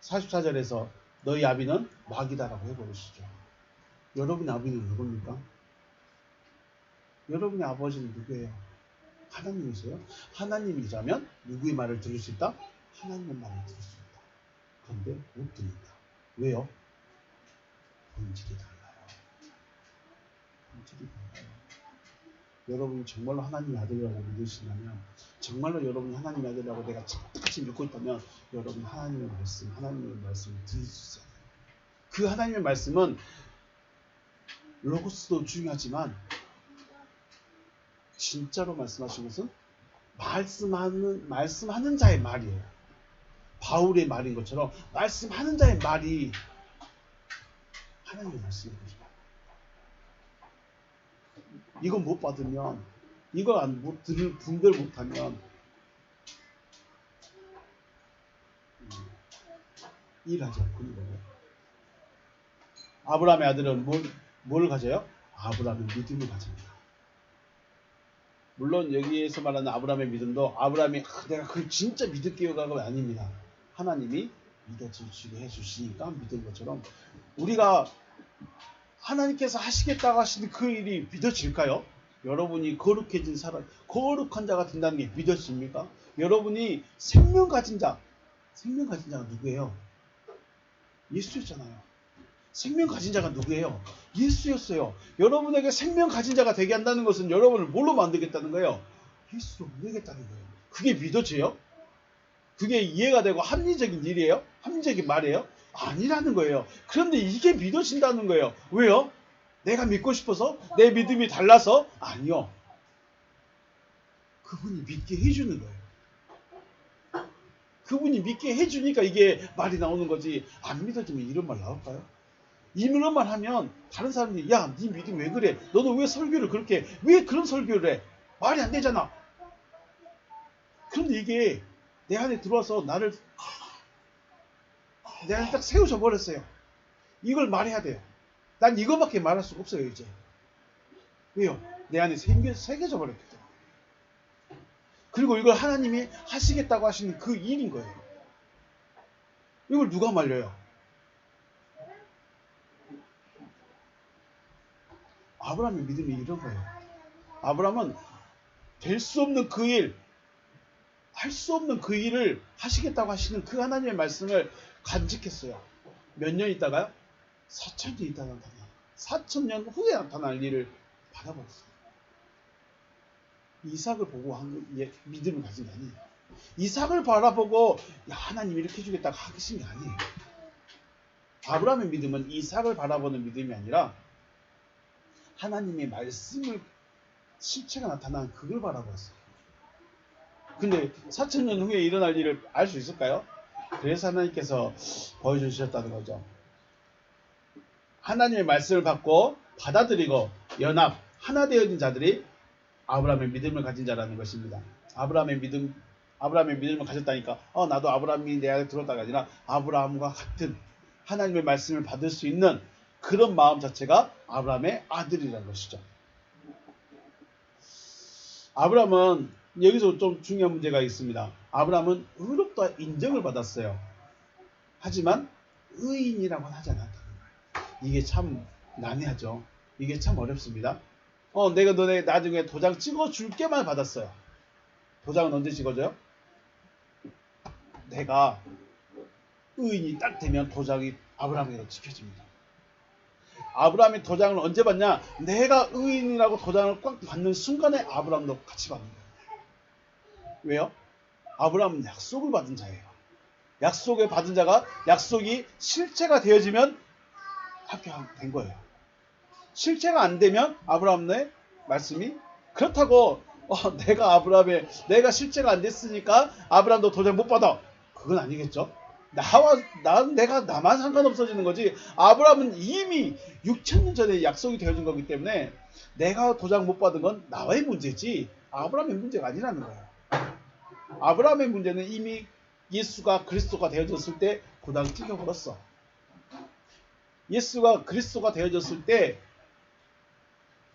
44절에서 너희 아비는 마귀다라고 해버리시죠. 여러분의 아비는 누굽니까? 여러분의 아버지는 누구예요? 하나님이세요? 하나님이라면 누구의 말을 들을 수 있다? 하나님의 말을 들을 수 있다. 그런데 못 듣는다. 왜요? 본질이 달라요. 본질이 달라요. 여러분이 정말로 하나님의 아들이라고 믿으시다면, 정말로 여러분이 하나님의 아들이라고 내가 똑같이 믿고 있다면 여러분 하나님의 말씀을 들을 수 있어요. 그 하나님의 말씀은 로고스도 중요하지만 진짜로 말씀하신 것은 말씀하는 자의 말이에요. 바울의 말인 것처럼 말씀하는 자의 말이 하나님의 말씀인 거죠. 이거 못 받으면, 이거 못 들을 분별 못하면 일하지 않고 있는 거예요. 아브라함의 아들은 뭘 가져요? 아브라함의 믿음을 가집니다. 물론 여기에서 말하는 아브라함의 믿음도 아브라함이 내가 그걸 진짜 믿을게요 가가 아닙니다. 하나님이 믿어주시게 해주시니까 믿은 것처럼 우리가 하나님께서 하시겠다고 하시는 그 일이 믿어질까요? 여러분이 거룩해진 사람, 거룩한 자가 된다는 게 믿어집니까? 여러분이 생명 가진 자가 누구예요? 예수였잖아요. 생명 가진 자가 누구예요? 예수였어요. 여러분에게 생명 가진 자가 되게 한다는 것은 여러분을 뭘로 만들겠다는 거예요? 예수로 만들겠다는 거예요. 그게 믿어져요? 그게 이해가 되고 합리적인 일이에요? 합리적인 말이에요? 아니라는 거예요. 그런데 이게 믿어진다는 거예요. 왜요? 내가 믿고 싶어서? 내 믿음이 달라서? 아니요. 그분이 믿게 해주는 거예요. 그분이 믿게 해주니까 이게 말이 나오는 거지. 안 믿어지면 이런 말 나올까요? 이런 말 하면 다른 사람들이 야, 네 믿음 왜 그래? 너는 왜 설교를 그렇게 왜 그런 설교를 해? 말이 안 되잖아. 그런데 이게 내 안에 들어와서 내 안에 딱 세우져 버렸어요. 이걸 말해야 돼요. 난 이거밖에 말할 수가 없어요, 이제. 왜요? 내 안에 새겨져 버렸기 때문에. 그리고 이걸 하나님이 하시겠다고 하시는 그 일인 거예요. 이걸 누가 말려요? 아브라함의 믿음이 이런 거예요. 아브라함은 될 수 없는 그 일, 할 수 없는 그 일을 하시겠다고 하시는 그 하나님의 말씀을 간직했어요. 몇 년 있다가요? 4,000년 있다가 나타나요. 4,000년 후에 나타날 일을 받아버렸어요. 이삭을 보고 믿음을 가진 게 아니에요. 이삭을 바라보고 야, 하나님 이렇게 해주겠다고 하신 게 아니에요. 아브라함의 믿음은 이삭을 바라보는 믿음이 아니라 하나님의 말씀을 실체가 나타난 그걸 바라보았어요. 근데 4,000년 후에 일어날 일을 알 수 있을까요? 그래서 하나님께서 보여주셨다는 거죠. 하나님의 말씀을 받고 받아들이고 연합, 하나 되어진 자들이 아브라함의 믿음을 가진 자라는 것입니다. 아브라함의 믿음을 가졌다니까 나도 아브라함이 내 안에 들어왔다가 아니라 아브라함과 같은 하나님의 말씀을 받을 수 있는 그런 마음 자체가 아브라함의 아들이라는 것이죠. 아브라함은 여기서 좀 중요한 문제가 있습니다. 아브라함은 의롭다 인정을 받았어요. 하지만 의인이라고는 하지 않았다는 거예요. 이게 참 난해하죠. 이게 참 어렵습니다. 내가 너네 나중에 도장 찍어줄게만 받았어요. 도장은 언제 찍어줘요? 내가 의인이 딱 되면 도장이 아브라함에게 찍혀집니다. 아브라함이 도장을 언제 받냐? 내가 의인이라고 도장을 꽉 받는 순간에 아브라함도 같이 받는 거예요. 왜요? 아브라함은 약속을 받은 자예요. 약속을 받은 자가 약속이 실체가 되어지면 합격된 거예요. 실체가 안 되면 아브라함의 말씀이 그렇다고 내가 실체가 안 됐으니까 아브라함도 도장 못 받아. 그건 아니겠죠. 나만 상관없어지는 거지. 아브라함은 이미 6,000년 전에 약속이 되어진 거기 때문에 내가 도장 못 받은 건 나의 문제지 아브라함의 문제가 아니라는 거예요. 아브라함의 문제는 이미 예수가 그리스도가 되어졌을 때 도장 찍어버렸어. 예수가 그리스도가 되어졌을 때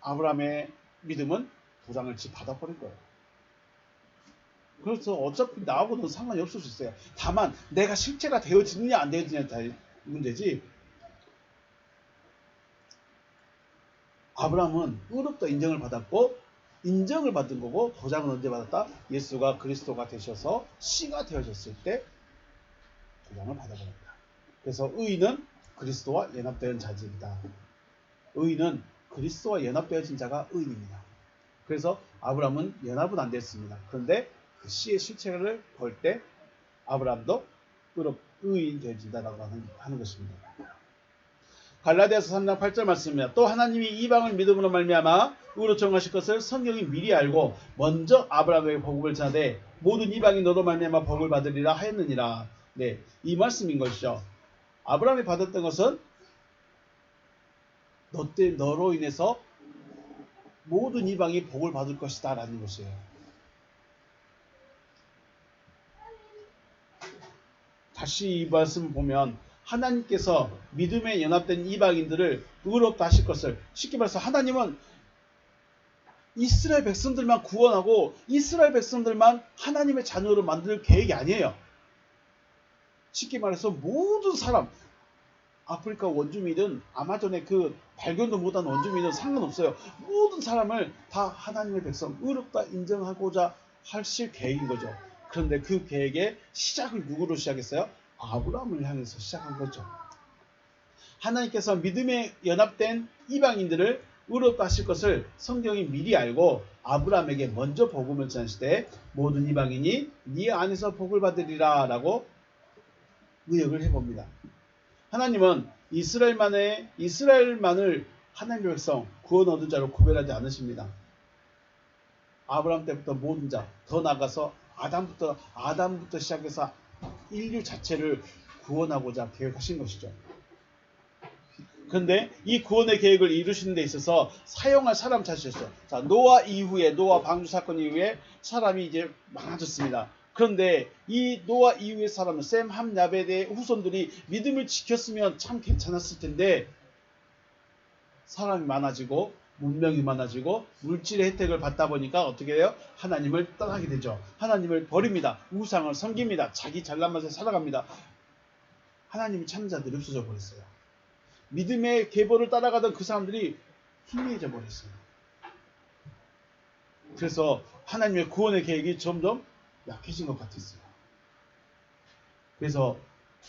아브라함의 믿음은 도장을 받아버린 거예요. 그래서 어차피 나하고는 상관이 없을 수 있어요. 다만 내가 실체가 되어지느냐 안 되어지느냐의 문제지. 아브라함은 의롭다 인정을 받았고 인정을 받은 거고 도장은 언제 받았다? 예수가 그리스도가 되셔서 씨가 되어졌을 때 도장을 받아버립니다. 그래서 의인은 그리스도와 연합되는 자입니다. 의인은 그리스도와 연합되어진 자가 의인입니다. 그래서 아브라함은 연합은 안 됐습니다. 그런데 그 씨의 실체를 볼 때 아브라함도 의인 되어진다라고 하는 것입니다. 갈라디아서 3장 8절 말씀입니다. 또 하나님이 이방을 믿음으로 말미암아 의로 정하실 것을 성경이 미리 알고 먼저 아브라함에게 복음을 전하되 모든 이방이 너로 말미암아 복을 받으리라 하였느니라. 네, 이 말씀인 것이죠. 아브라함이 받았던 것은 너로 인해서 모든 이방이 복을 받을 것이다 라는 것이에요. 다시 이 말씀을 보면 하나님께서 믿음에 연합된 이방인들을 의롭다 하실 것을, 쉽게 말해서 하나님은 이스라엘 백성들만 구원하고 이스라엘 백성들만 하나님의 자녀로 만들 계획이 아니에요. 쉽게 말해서 모든 사람, 아프리카 원주민이든 아마존의 그 발견도 못한 원주민이든 상관없어요. 모든 사람을 다 하나님의 백성, 의롭다 인정하고자 하실 계획인 거죠. 그런데 그 계획의 시작을 누구로 시작했어요? 아브라함을 향해서 시작한 거죠. 하나님께서 믿음에 연합된 이방인들을 의롭다 하실 것을 성경이 미리 알고 아브라함에게 먼저 복음을 전하시되 모든 이방인이 네 안에서 복을 받으리라 라고 의역을 해봅니다. 하나님은 이스라엘만을 하나님의 백성, 구원 얻은 자로 구별하지 않으십니다. 아브라함 때부터 모든 자, 더 나아가서 아담부터 시작해서 인류 자체를 구원하고자 계획하신 것이죠. 그런데 이 구원의 계획을 이루시는 데 있어서 사용할 사람 찾으셨어요. 자, 노아 방주 사건 이후에 사람이 이제 많아졌습니다. 그런데 이 노아 이후의 사람은 셈, 함, 야벳의 후손들이 믿음을 지켰으면 참 괜찮았을 텐데 사람이 많아지고 문명이 많아지고 물질의 혜택을 받다 보니까 어떻게 해요? 하나님을 떠나게 되죠. 하나님을 버립니다. 우상을 섬깁니다. 자기 잘난 맛에 살아갑니다. 하나님이 찾는 자들이 없어져 버렸어요. 믿음의 계보를 따라가던 그 사람들이 희미해져 버렸어요. 그래서 하나님의 구원의 계획이 점점 약해진 것 같았어요. 그래서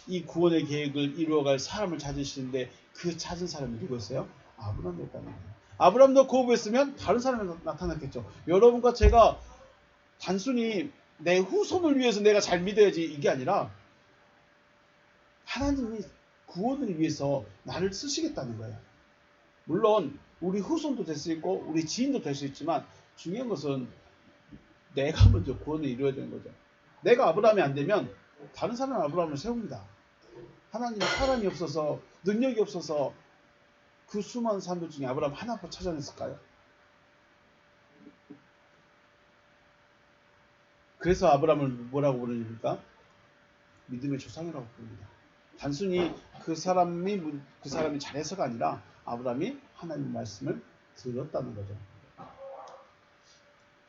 이 구원의 계획을 이루어갈 사람을 찾으시는데 그 찾은 사람이 누구였어요? 아브라함이었다는 거예요. 아브라함도 거부했으면 다른 사람이 나타났겠죠. 여러분과 제가 단순히 내 후손을 위해서 내가 잘 믿어야지 이게 아니라 하나님이 구원을 위해서 나를 쓰시겠다는 거예요. 물론 우리 후손도 될 수 있고 우리 지인도 될 수 있지만 중요한 것은 내가 먼저 구원을 이루어야 되는 거죠. 내가 아브라함이 안 되면 다른 사람은 아브라함을 세웁니다. 하나님은 사람이 없어서 능력이 없어서 그 수많은 사람들 중에 아브라함 하나만 찾아냈을까요? 그래서 아브라함을 뭐라고 부릅니까? 믿음의 조상이라고 부릅니다. 단순히 그 사람이 잘해서가 아니라 아브라함이 하나님의 말씀을 들었다는 거죠.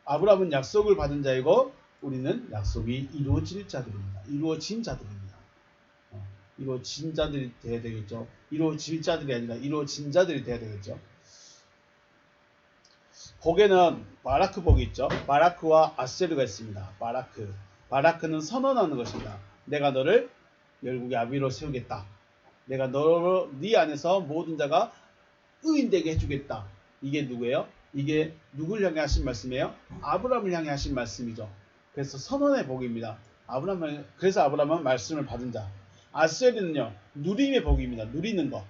아브라함은 약속을 받은 자이고 우리는 약속이 이루어진 자들입니다. 이루어진 자들입니다. 이루어진 자들이 돼야 되겠죠. 이루어질 자들이 아니라 이루어진 자들이 돼야 되겠죠. 복에는 바라크 복이 있죠. 바라크와 아세르가 있습니다. 바라크는 선언하는 것입니다. 내가 너를 열국의 아비로 세우겠다. 내가 네 안에서 모든 자가 의인되게 해주겠다. 이게 누구예요? 이게 누굴 향해 하신 말씀이에요? 아브라함을 향해 하신 말씀이죠. 그래서 선언의 복입니다. 그래서 아브라함은 말씀을 받은 자. 아셀은요, 누림의 복입니다. 누리는 것.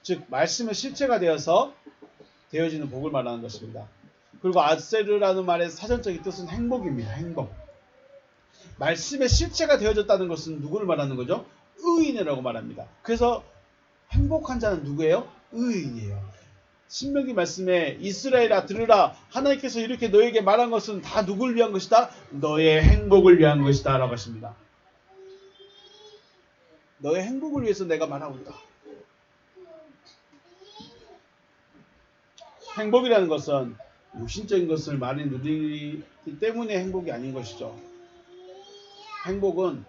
즉, 말씀의 실체가 되어지는 복을 말하는 것입니다. 그리고 아세르라는 말의 사전적인 뜻은 행복입니다. 행복. 말씀의 실체가 되어졌다는 것은 누구를 말하는 거죠? 의인이라고 말합니다. 그래서 행복한 자는 누구예요? 의인이에요. 신명기 말씀에 이스라엘아 들으라, 하나님께서 이렇게 너에게 말한 것은 다 누굴 위한 것이다? 너의 행복을 위한 것이다 라고 하십니다. 너의 행복을 위해서 내가 말하고 있다. 행복이라는 것은 육신적인 것을 많이 누리기 때문에 행복이 아닌 것이죠. 행복은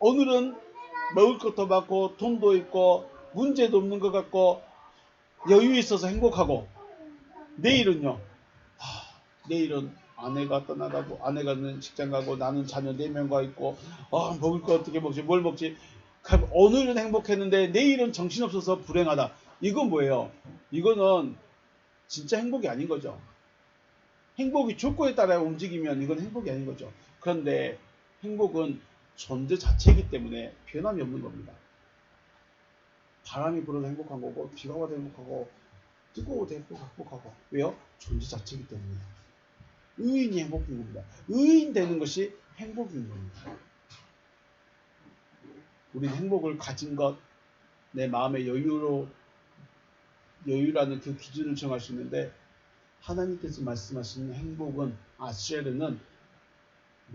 오늘은 먹을 것도 많고 돈도 있고 문제도 없는 것 같고 여유 있어서 행복하고, 내일은요, 내일은 아내가 떠나가고 아내가는 직장 가고 나는 자녀 4명과 있고 먹을 거 어떻게 먹지, 뭘 먹지. 오늘은 행복했는데 내일은 정신없어서 불행하다. 이건 뭐예요? 이거는 진짜 행복이 아닌 거죠. 행복이 조건에 따라 움직이면 이건 행복이 아닌 거죠. 그런데 행복은 존재 자체이기 때문에 변함이 없는 겁니다. 바람이 불어도 행복한 거고, 비가 와도 행복하고, 뜨거워도 행복하고. 왜요? 존재 자체이기 때문에. 의인이 행복인 겁니다. 의인 되는 것이 행복인 겁니다. 우리는 행복을 가진 것, 내 마음의 여유라는 그 기준을 정할 수 있는데, 하나님께서 말씀하시는 행복은, 아쉐르는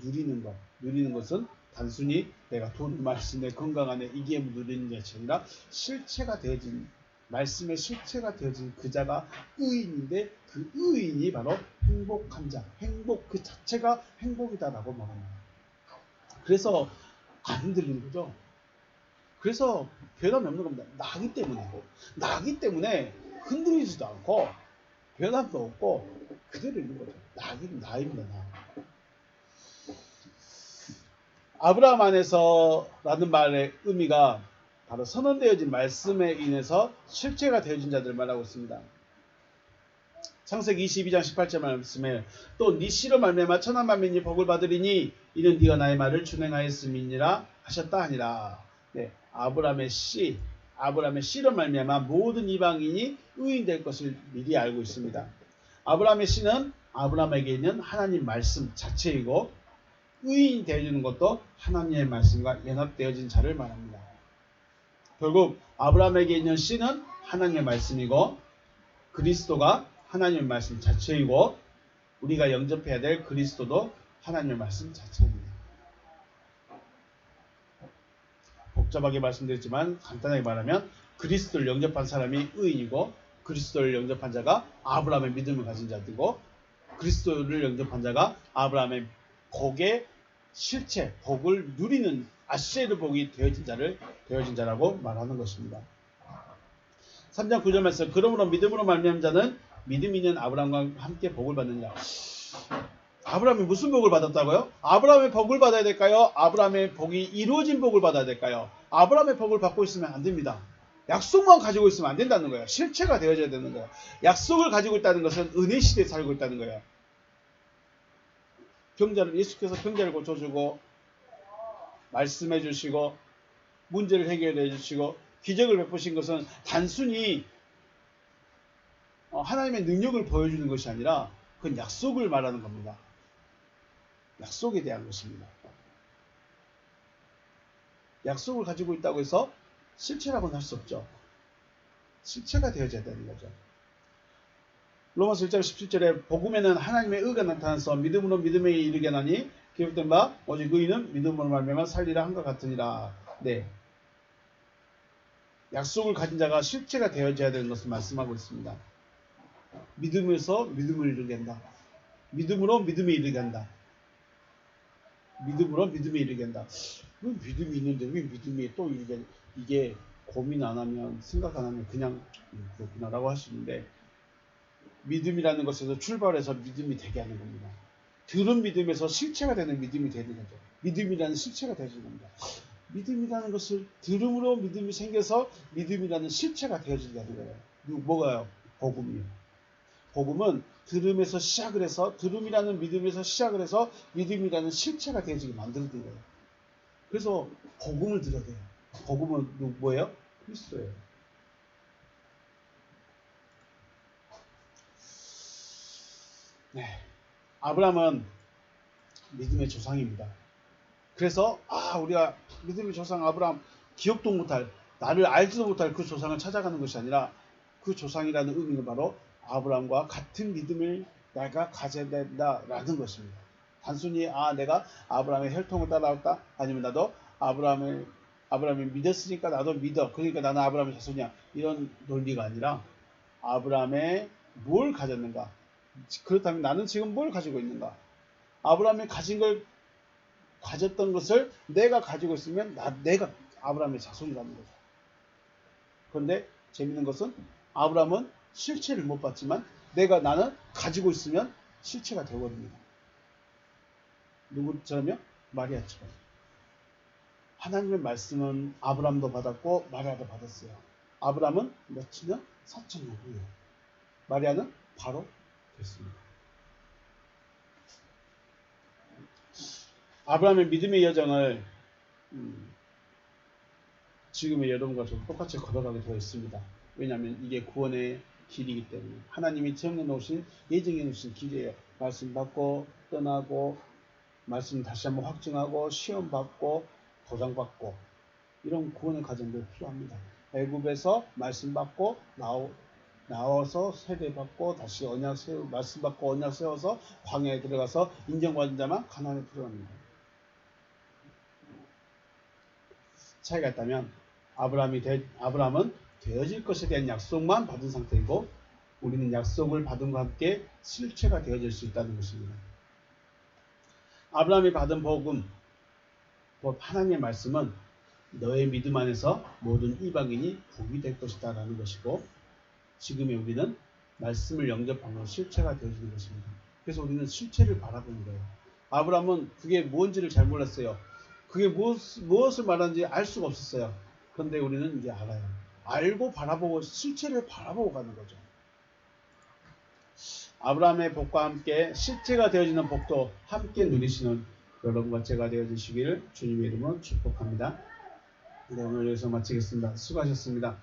누리는 것은 단순히 내가 돈을 많이 쓰내 건강하네 이게 누리는 것이 아니라 실체가 되어진, 말씀의 실체가 되어진 그 자가 의인인데, 그 의인이 바로 행복한 자, 행복 그 자체가 행복이다라고 말합니다. 그래서 안 흔들리는 거죠. 그래서 변함이 없는 겁니다. 나기 때문에 흔들리지도 않고 변함도 없고 그대로 있는 거죠. 나입니다. 아브라함 안에서라는 말의 의미가 바로 선언되어진 말씀에 인해서 실체가 되어진 자들을 말하고 있습니다. 창세기 22장 18절 말씀에 또 네 씨로 말미암아 천한 만민이 복을 받으리니 이는 네가 나의 말을 준행하였음이니라 하셨다 하니라. 네, 아브라함의 씨로 말미암아 모든 이방인이 의인 될 것을 미리 알고 있습니다. 아브라함의 씨는 아브라함에게 있는 하나님 말씀 자체이고, 의인이 되어주는 것도 하나님의 말씀과 연합되어진 자를 말합니다. 결국 아브라함에게 있는 씨는 하나님의 말씀이고, 그리스도가 하나님의 말씀 자체이고, 우리가 영접해야 될 그리스도도 하나님의 말씀 자체입니다. 복잡하게 말씀드렸지만 간단하게 말하면 그리스도를 영접한 사람이 의인이고, 그리스도를 영접한 자가 아브라함의 믿음을 가진 자들이고, 그리스도를 영접한 자가 아브라함의 복의 실체, 복을 누리는 아쉐르 복이 되어진 자라고 말하는 것입니다. 3장 9절 말씀, 그러므로 믿음으로 말미암은 자는 믿음이 있는 아브라함과 함께 복을 받느니라. 아브라함이 무슨 복을 받았다고요? 아브라함의 복을 받아야 될까요? 아브라함의 복이 이루어진 복을 받아야 될까요? 아브라함의 복을 받고 있으면 안 됩니다. 약속만 가지고 있으면 안 된다는 거예요. 실체가 되어져야 되는 거예요. 약속을 가지고 있다는 것은 은혜 시대에 살고 있다는 거예요. 예수께서 병자를 고쳐주고, 말씀해 주시고, 문제를 해결해 주시고, 기적을 베푸신 것은 단순히 하나님의 능력을 보여주는 것이 아니라 그건 약속을 말하는 겁니다. 약속에 대한 것입니다. 약속을 가지고 있다고 해서 실체라고는 할 수 없죠. 실체가 되어져야 되는 거죠. 로마서 1장 17절에 복음에는 하나님의 의가 나타나서 믿음으로 믿음에 이르게 하나니 기록된 바 오직 의인은 믿음으로 말미암아 살리라 한것 같으니라. 네, 약속을 가진 자가 실체가 되어져야 되는 것을 말씀하고 있습니다. 믿음에서 믿음을 이루게 한다. 믿음으로 믿음에 이르게 한다. 믿음으로 믿음에 이르게 한다. 왜 믿음이 있는데 왜 믿음이 또 이게 고민 안 하면, 생각 안 하면 그냥 그렇구나 라고 할 수 있는데, 믿음이라는 것에서 출발해서 믿음이 되게 하는 겁니다. 들은 믿음에서 실체가 되는 믿음이 되는 거죠. 믿음이라는 실체가 되는 겁니다. 믿음이라는 것을 들음으로 믿음이 생겨서 믿음이라는 실체가 되어진다는 거예요. 뭐가요? 복음이요. 복음은 들음에서 시작을 해서 들음이라는 믿음에서 시작을 해서 믿음이라는 실체가 되어지게 만들어진 거예요. 그래서 복음을 들어야 돼요. 복음은 뭐예요? 그리스도예요. 네. 아브라함은 믿음의 조상입니다. 그래서 우리가 믿음의 조상 아브라함 기억도 못할 나를 알지도 못할 그 조상을 찾아가는 것이 아니라 그 조상이라는 의미는 바로 아브라함과 같은 믿음을 내가 가져야 된다라는 것입니다. 단순히 내가 아브라함의 혈통을 따라왔다 아니면 나도 아브라함이 믿었으니까 나도 믿어 그러니까 나는 아브라함의 자손이야 이런 논리가 아니라 아브라함의 뭘 가졌는가 그렇다면 나는 지금 뭘 가지고 있는가 아브라함이 가졌던 것을 내가 가지고 있으면 내가 아브라함의 자손이라는 거죠. 그런데 재밌는 것은 아브라함은 실체를 못 봤지만 나는 가지고 있으면 실체가 되거든요. 누구처럼요? 마리아처럼. 하나님의 말씀은 아브라함도 받았고 마리아도 받았어요. 아브라함은 며칠 년? 4,000년 후에. 마리아는 바로 됐습니다. 아브라함의 믿음의 여정을 지금의 여러분과 좀 똑같이 걸어가게 되어 있습니다. 왜냐하면 이게 구원의 길이기 때문에 하나님이 정해놓으신 예정해 놓으신 길이에요. 말씀 받고 떠나고 말씀 다시 한번 확증하고 시험 받고 도장 받고 이런 구원의 과정도 필요합니다. 애굽에서 말씀 받고 나와서 세례 받고 다시 말씀 받고 언약 세워서 광야에 들어가서 인정받은 자만 가나안에 들어갑니다. 차이가 있다면 아브라함은 되어질 것에 대한 약속만 받은 상태이고 우리는 약속을 받음과 함께 실체가 되어질 수 있다는 것입니다. 아브라함이 받은 복음, 하나님의 말씀은 너의 믿음 안에서 모든 이방인이 복이 될 것이다 라는 것이고 지금의 우리는 말씀을 영접하면 실체가 되어지는 것입니다. 그래서 우리는 실체를 바라보는 거예요. 아브라함은 그게 뭔지를 잘 몰랐어요. 그게 무엇을 말하는지 알 수가 없었어요. 그런데 우리는 이제 알아요. 알고 바라보고 실체를 바라보고 가는 거죠. 아브라함의 복과 함께 실체가 되어지는 복도 함께 누리시는 여러분과 제가 되어주시기를 주님의 이름으로 축복합니다. 네, 오늘 여기서 마치겠습니다. 수고하셨습니다.